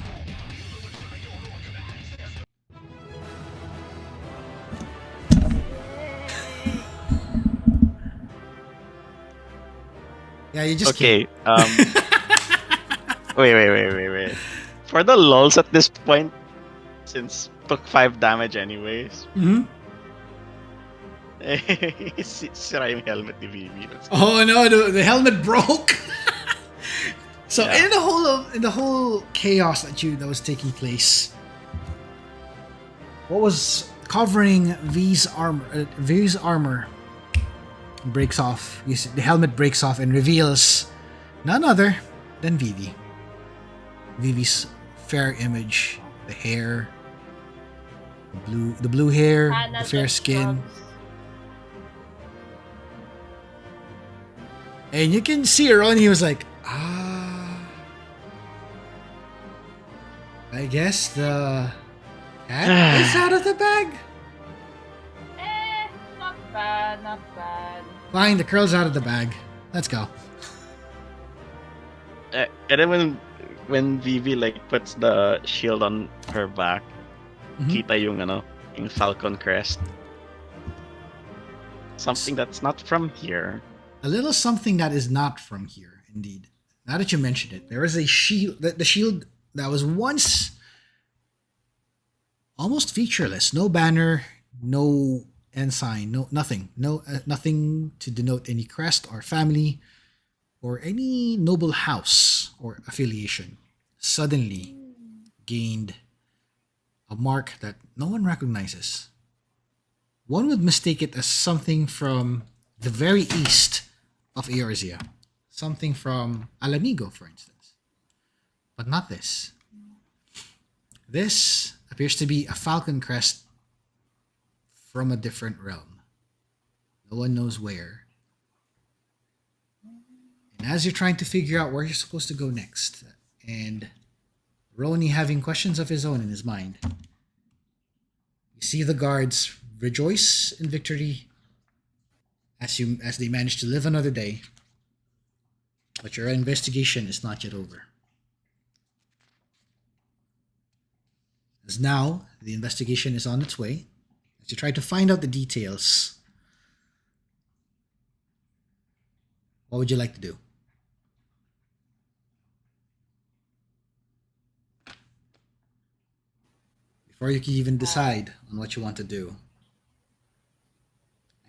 Yeah, you just Okay. Wait. For the lulls at this point, since took 5 damage anyways. Mm-hmm. Sira yung helmet ni Vivi. Oh no, the helmet broke. So Yeah. in the whole chaos that was taking place, what was covering V's armor breaks off. You see, the helmet breaks off and reveals none other than Vivi. Vivi's fair image, the hair, the blue hair, Hannah the fair just skin. shrugs. And you can see her on. He was like, I guess the cat is out of the bag. Not bad, not bad. Fine, the curl's out of the bag. Let's go. And then when Vivi like puts the shield on her back, Mhm. kita yung yung falcon crest. Something that's not from here. A little something that is not from here, indeed. Now that you mentioned it, there is a shield. The shield that was once almost featureless. No banner, no ensign, nothing to denote any crest or family or any noble house or affiliation. Suddenly gained a mark that no one recognizes. One would mistake it as something from the very east of Eorzea. Something from Alamigo, for instance. But not this. This appears to be a falcon crest from a different realm. No one knows where. And as you're trying to figure out where you're supposed to go next, and Roni having questions of his own in his mind, you see the guards rejoice in victory as they manage to live another day. But your investigation is not yet over. As now the investigation is on its way, as you try to find out the details, what would you like to do? Before you can even decide on what you want to do,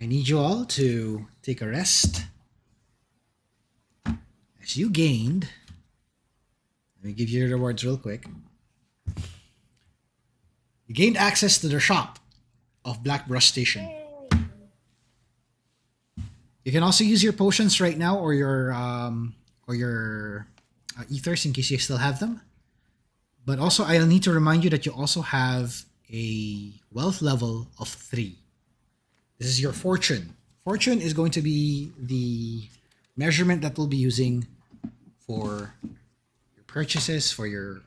I need you all to take a rest. As you gained, let me give you your rewards real quick. You gained access to the shop of Black Brush Station. Yay. You can also use your potions right now, or your ethers in case you still have them. But also, I'll need to remind you that you also have a wealth level of 3. This is your fortune. Fortune is going to be the measurement that we'll be using for your purchases, for your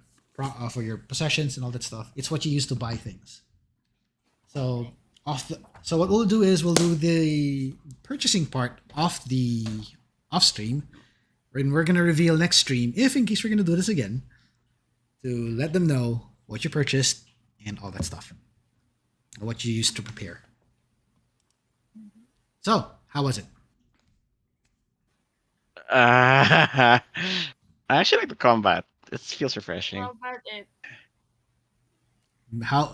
possessions and all that stuff. It's what you use to buy things. So what we'll do is we'll do the purchasing part off stream, and we're gonna reveal next stream, if in case we're gonna do this again, to let them know what you purchased and all that stuff, what you used to prepare. So, how was it? I actually like the combat. It feels refreshing. How about it?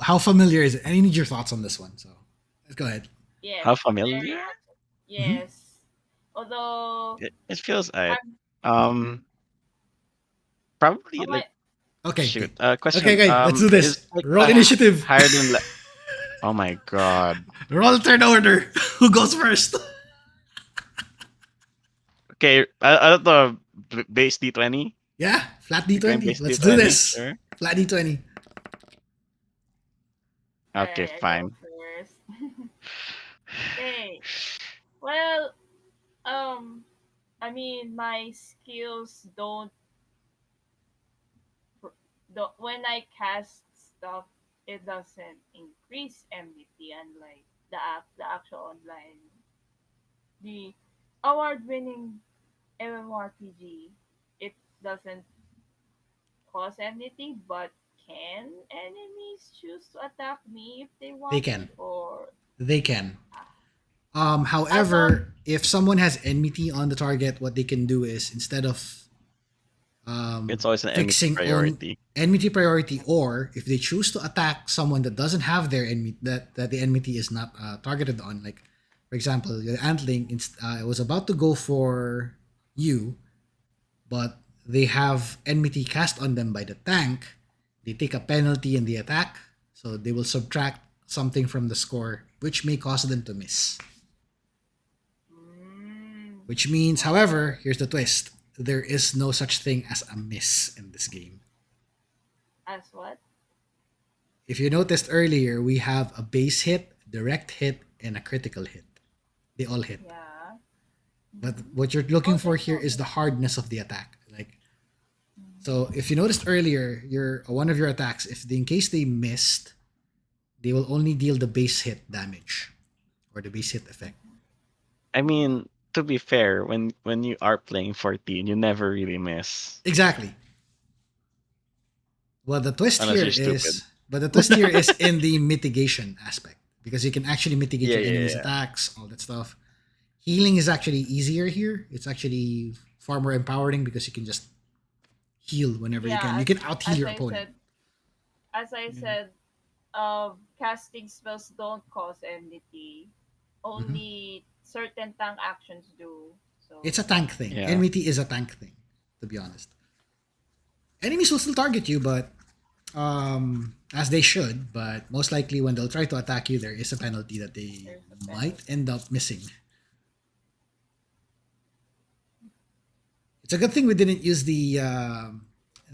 How familiar is it? I need your thoughts on this one. So, let's go ahead. Yes. How familiar? Yes. Although It feels I'm- probably oh, like Okay. shoot. Question. Okay, okay. Let's do this. is, like, Roll initiative. higher than oh my god. Roll turn order. Who goes first? Okay, I don't know. Base D20. Yeah, flat D20. Base Let's D20, do this. Sure. Flat D20. Okay, Alright, I go fine. first. Okay. Well, I mean, my skills don't. When I cast stuff, it doesn't increase MVP, unlike the actual online, the award-winning MMORPG. It doesn't cause anything, but can enemies choose to attack me if they want? They can. Or They can. However, if someone has enmity on the target, what they can do is, instead of It's always an fixing priority. enmity priority, or if they choose to attack someone that doesn't have their enmity, that the enmity is not targeted on, like for example, the antling was about to go for you, but they have enmity cast on them by the tank. They take a penalty in the attack, so they will subtract something from the score, which may cause them to miss. Which means, however, here's the twist: there is no such thing as a miss in this game. as what? If you noticed earlier, we have a base hit, direct hit, and a critical hit. They all hit. Yeah. But what you're looking for here is the hardness of the attack. Like, so if you noticed earlier, one of your attacks, in case they missed, they will only deal the base hit damage or the base hit effect. I mean, to be fair, when you are playing 14, you never really miss. Exactly. Well, the twist Unless here you're is, stupid. but the twist here is in the mitigation aspect, because you can actually mitigate Yeah, your yeah, enemy's yeah. attacks, all that stuff. Healing is actually easier here. It's actually far more empowering because you can just heal whenever you can. You can out heal your opponent. As I said, casting spells don't cause enmity. Only certain tank actions do. So It's a tank thing. Yeah. Enmity is a tank thing, to be honest. Enemies will still target you, but as they should. But most likely, when they'll try to attack you, there is a penalty that they There's a might end up missing. It's a good thing we didn't use the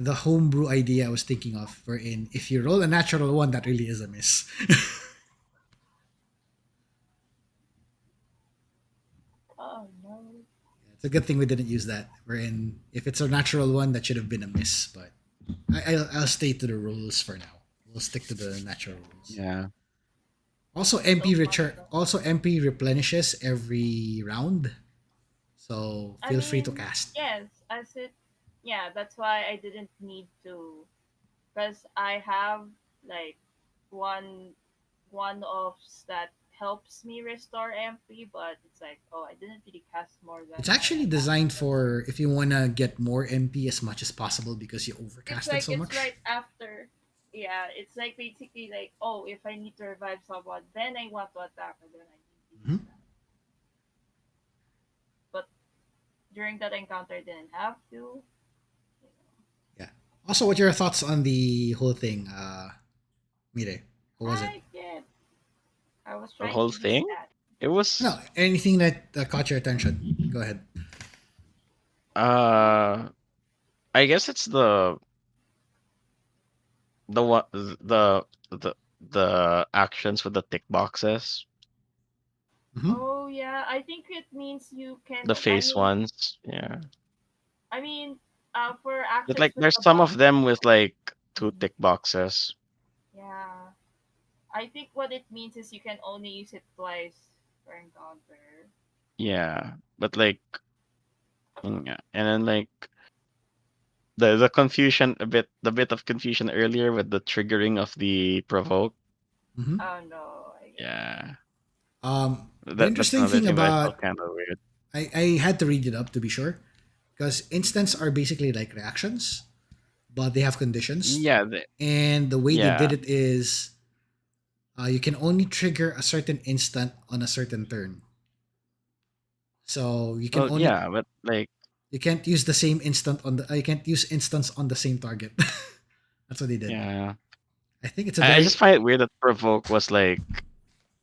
homebrew idea I was thinking of, wherein if you roll a natural one, that really is a miss. oh no. It's a good thing we didn't use that. Wherein if it's a natural one, that should have been a miss. But I'll stay to the rules for now. We'll stick to the natural rules. Yeah. Also, It's so MP fun return. though. Also, MP replenishes every round, so I feel free to mean, cast. yes, as it, yeah, that's why I didn't need to, because I have like one of that helps me restore MP, but it's like, oh, I didn't really cast more than It's my actually attack. designed That's it. for if you wanna get more MP as much as possible because you It's overcasted like so it's much. right after. Yeah, it's like basically like, oh, if I need to revive someone, then I want to attack, and then I need to use Mhm. that. But during that encounter, I didn't have to. Yeah. Also, what are your thoughts on the whole thing, Mire? What was it? I did. I was The trying whole to use thing? that. It No, was anything that caught your attention. Go ahead. uh I guess it's the what the actions with the tick boxes, Hmm. Oh yeah, I think it means you can. the face ones. Yeah. I mean, for But actions like with there's the some of boxes. them with like two Mhm. tick boxes. Yeah, I think what it means is you can only use it twice per encounter. Yeah. But like yeah. And then like the confusion the bit of confusion earlier with the triggering of the provoke. Hmm. Oh no, I get it. Yeah. The That's interesting another thing thing that I about felt kind of weird. I had to read it up to be sure because instants are basically like reactions, but they have conditions, Yeah, and the way they did yeah. it is you can only trigger a certain instant on a certain turn. So you can Well, only yeah, but like you can't use the same instant on the you can't use instance on the same target. That's what they did. yeah. I think it's a I just very find it weird that provoke was like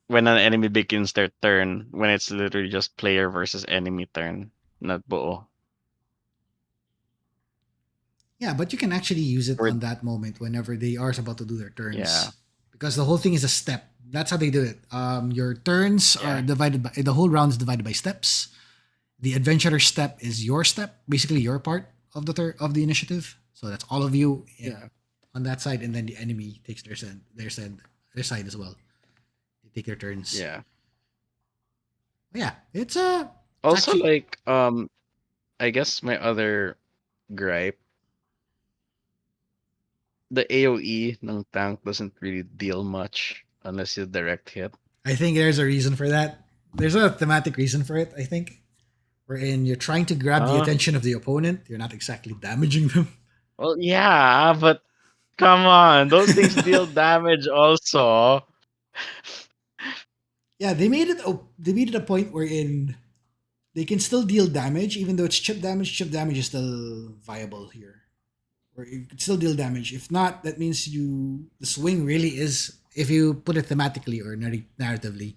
when an enemy begins their turn, when it's literally just player versus enemy turn, not buo. yeah, but you can actually use it Or on that moment whenever they are about to do their yeah, turns because the whole thing is a step. That's how they do it. Your turns are yeah, divided by the whole round is divided by steps. The adventurer step is your step, basically your part of of the initiative. So that's all of you yeah, on that side, and then the enemy takes their side as well. They take their turns. yeah. But yeah, it's Also, actually like I guess my other gripe, the AOE ng tank doesn't really deal much unless you direct hit. I think there's a reason for that. There's a thematic reason for it. I think wherein you're trying to grab the Uh, attention of the opponent. You're not exactly damaging them. well, yeah, but come on, those things deal damage also. Yeah, they made it a point wherein they can still deal damage even though it's chip damage. Chip damage is still viable here. Or you could still deal damage. If not, that means the swing really is if you put it thematically or narratively,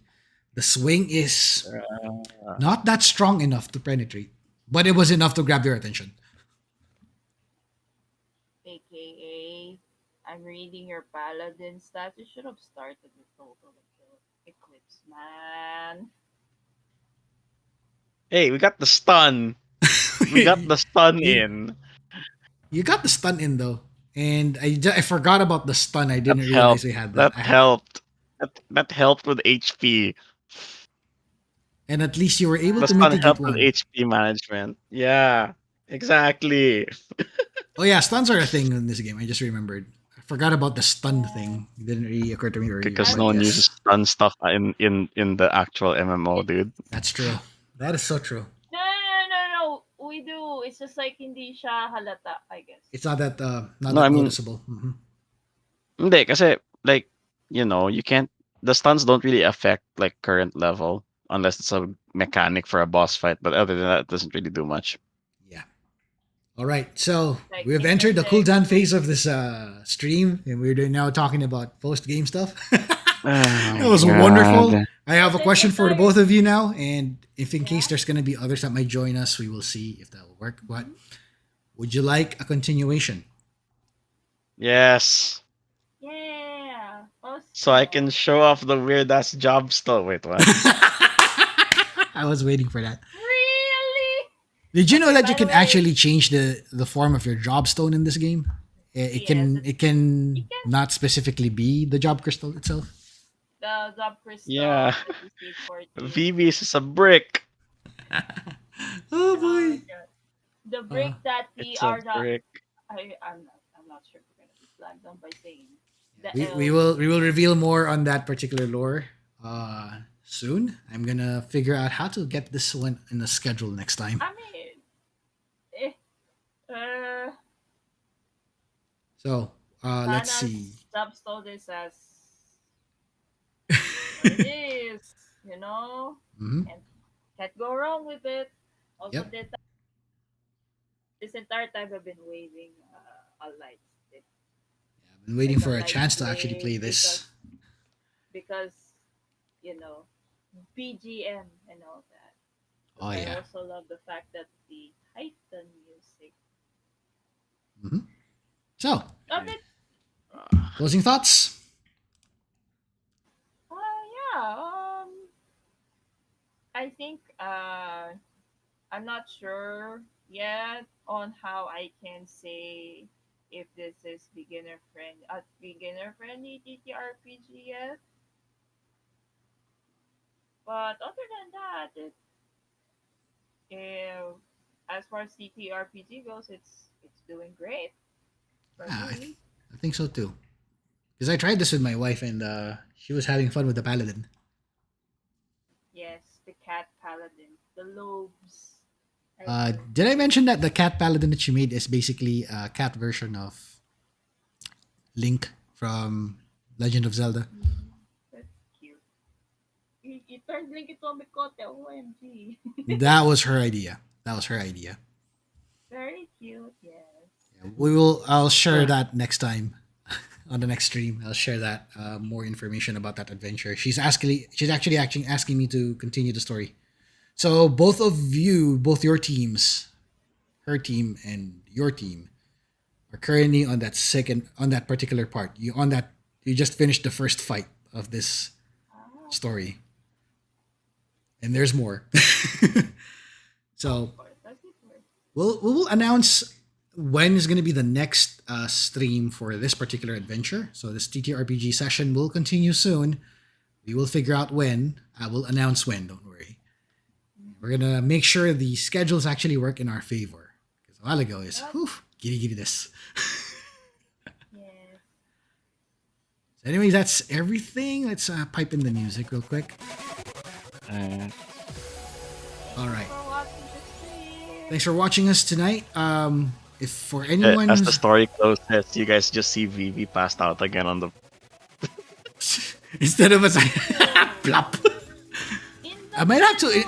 the swing is Uh, not that strong enough to penetrate, but it was enough to grab your attention. AKA, I'm reading your paladin stats. You should have started with total eclipse, man. hey, we got the stun. We got the stun you, in. you got the stun in though, and I forgot about the stun. I That didn't realize helped. we had that. That helped. That helped with HP. And at least you were able The to stun mitigate helped with one. HP management. Yeah, exactly. Oh yeah, stuns are a thing in this game. I just remembered. I forgot about the stun Yeah. thing. It didn't really occur to me earlier, Because I but no one uses yes, stun stuff in the actual MMO, it's dude. that's true. That is so true. no. We do. It's just like hindi siya halata, I guess. It's not No, I that mean, noticeable. Hmm. hindi, kasi like you can't. The stuns don't really affect like current level unless it's a mechanic for a boss fight. But other than that, it doesn't really do much. Yeah. All right. So Like we've it's just entered the like cooldown phase of this stream, and we're now talking about post game stuff. Oh That my was wonderful. god. I have a it's question just for the like both of you now, and if in case yeah. there's going to be others that might join us, we will see if that will work. But Mhm. would you like a continuation? Yes. Yeah. So I Also, can show off the weird ass job still. Wait, what? I was waiting for that. really? Did you know Okay. that you By the can way, actually change the form of your job stone in this game? It yes, can it, it you can can. not specifically be the job crystal itself. The crystal Yeah. that you see for the VB's is a brick. Oh oh boy. god. The Uh, brick that we It's a are not brick. I'm not sure if we're gonna be flagged down by saying the we will reveal more on that particular lore soon. I'm gonna figure out how to get this one in the schedule next time. I mean eh, uh So let's Hannah's see. substone is as what it is, Hmm. and can't go wrong with it. Also, Yep. this entire time I've been waving a light stick, I've been waiting like a for a light chance to actually stick, play this. because you know BGM and all that. Oh But I yeah. also love the fact that the Titan music Hmm. So of it. closing thoughts. Yeah. I think I'm not sure yet on how I can say if this is beginner friendly TTRPG yet. But other than that, uh, as far as TTRPG goes, it's doing great for Yeah, me. I think so too. Because I tried this with my wife and she was having fun with the paladin. Yes, the cat paladin, the lobes. I love Did I mention that the cat paladin that she made is basically a cat version of Link from Legend of Zelda? That's cute. You turned Link into a Mikote, OMG. That was her idea. That was her idea. Very cute, yes. Yeah, we will. I'll share that next time on the next stream. I'll share that more information about that adventure. She's actually asking me to continue the story. So both of you, both your teams, her team and your team, are currently on that particular part. You just finished the first fight of this Ah, story, and there's more. So of course, that's it. we'll announce when is going to be the next stream for this particular adventure. So this TTRPG session will continue soon. We will figure out when. I will announce when. Don't worry. We're gonna make sure the schedules actually work in our favor. Because a while ago is whew, giddy this. Yes. So anyways, that's everything. Let's pipe in the music real quick. All right. For watching the stream. Thanks for watching us tonight. If for anyone As the who's story closes, you guys just see VV passed out again on the. instead of us plop. In I might have to in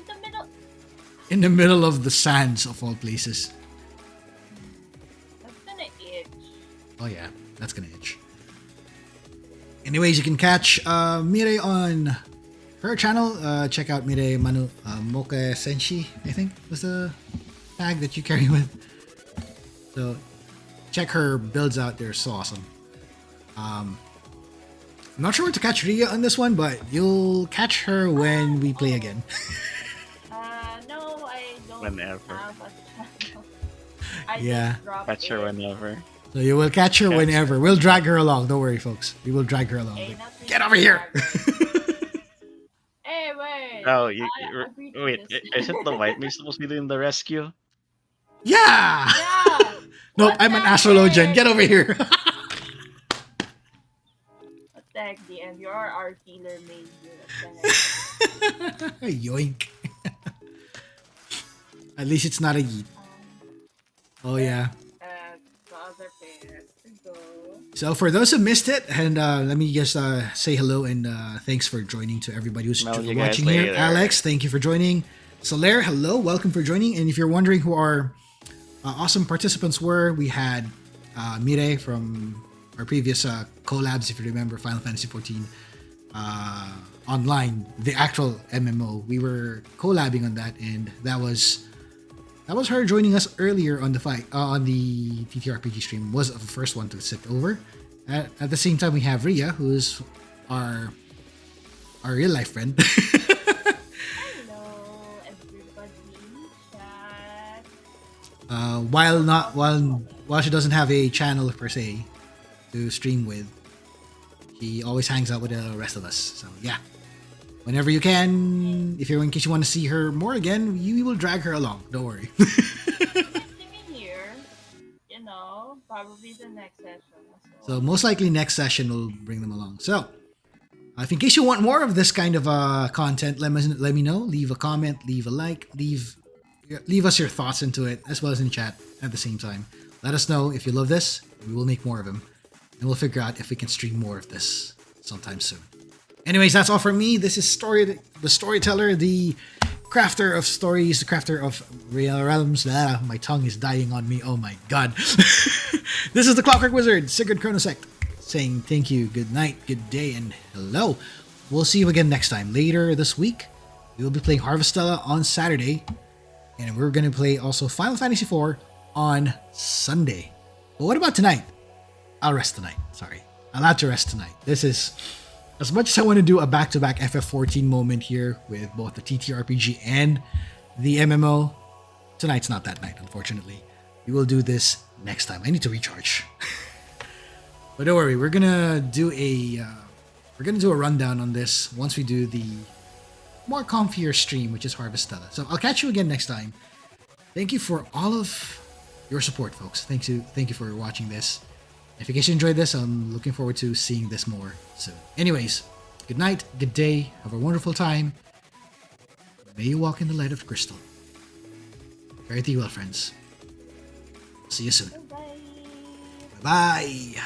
the middle. in the middle of the sands of all places. That's gonna itch. Oh yeah, that's gonna itch. Anyways, you can catch Mire on her channel. Check out Mire Manu Moke Senshi, I think was the tag that you carry with. So check her builds out. They're so awesome. I'm not sure where to catch Ria on this one, but you'll catch her when we play again. No, I don't Whenever. have a channel. I Yeah. just dropped Catch her it. whenever. So you will catch her whenever. We'll drag her along. Don't worry, folks. We will drag her along. Hey, not really Get over here! Hey, wait. No, I agreed to wait. this. Isn't the white mage supposed to be doing the rescue? Yeah! Yeah. Nope, What I'm an the astrologian. heck? Get over here. What the heck, DM? You're our healer mage. What the heck? Yoink. At least it's not a yeet. Oh, yeah. The other players to go. So for those who missed it, and let me just say hello and thanks for joining to everybody who's Smell you guys watching here. later. Alex, thank you for joining. Solaire, hello, welcome for joining. And if you're wondering who our awesome participants were, we had Mire from our previous collabs, if you remember, Final Fantasy XIV online, the actual MMO. We were collabing on that, and that was her joining us earlier on the on the TTRPG stream. Was the first one to sit over. At the same time, we have Ria, who's our real life friend. Hello, everybody in chat. While she doesn't have a channel per se to stream with, He always hangs out with the rest of us. So yeah, whenever you can, if you're in case you want to see her more again, we will drag her along. Don't worry. Sitting here, you know, probably the next session. So most likely next session we'll bring them along. So if in case you want more of this kind of content, let me know. Leave a comment, leave a like, leave us your thoughts into it, as well as in chat at the same time. Let us know if you love this. We will make more of them, and we'll figure out if we can stream more of this sometime soon. Anyways, that's all from me. This is the storyteller, the crafter of stories, the crafter of realms. My tongue is dying on me. Oh my god. This is the Clockwork Wizard, Sigurd Chronosecht, saying thank you, good night, good day, and hello. We'll see you again next time. Later this week, we will be playing Harvestella on Saturday, and we're going to play also Final Fantasy IV on Sunday. But what about tonight? I'll rest tonight. Sorry. I'll have to rest tonight. This is, as much as I want to do a back-to-back FF14 moment here with both the TTRPG and the MMO, tonight's not that night, unfortunately. We will do this next time. I need to recharge. But don't worry, we're gonna do a rundown on this once we do the more comfier stream, which is Harvestella. So I'll catch you again next time. Thank you for all of your support, folks. Thank you for watching this. If you guys enjoyed this, I'm looking forward to seeing this more soon. Anyways, good night, good day, have a wonderful time. May you walk in the light of crystal. Fare thee well, friends. See you soon. Bye. Bye-bye.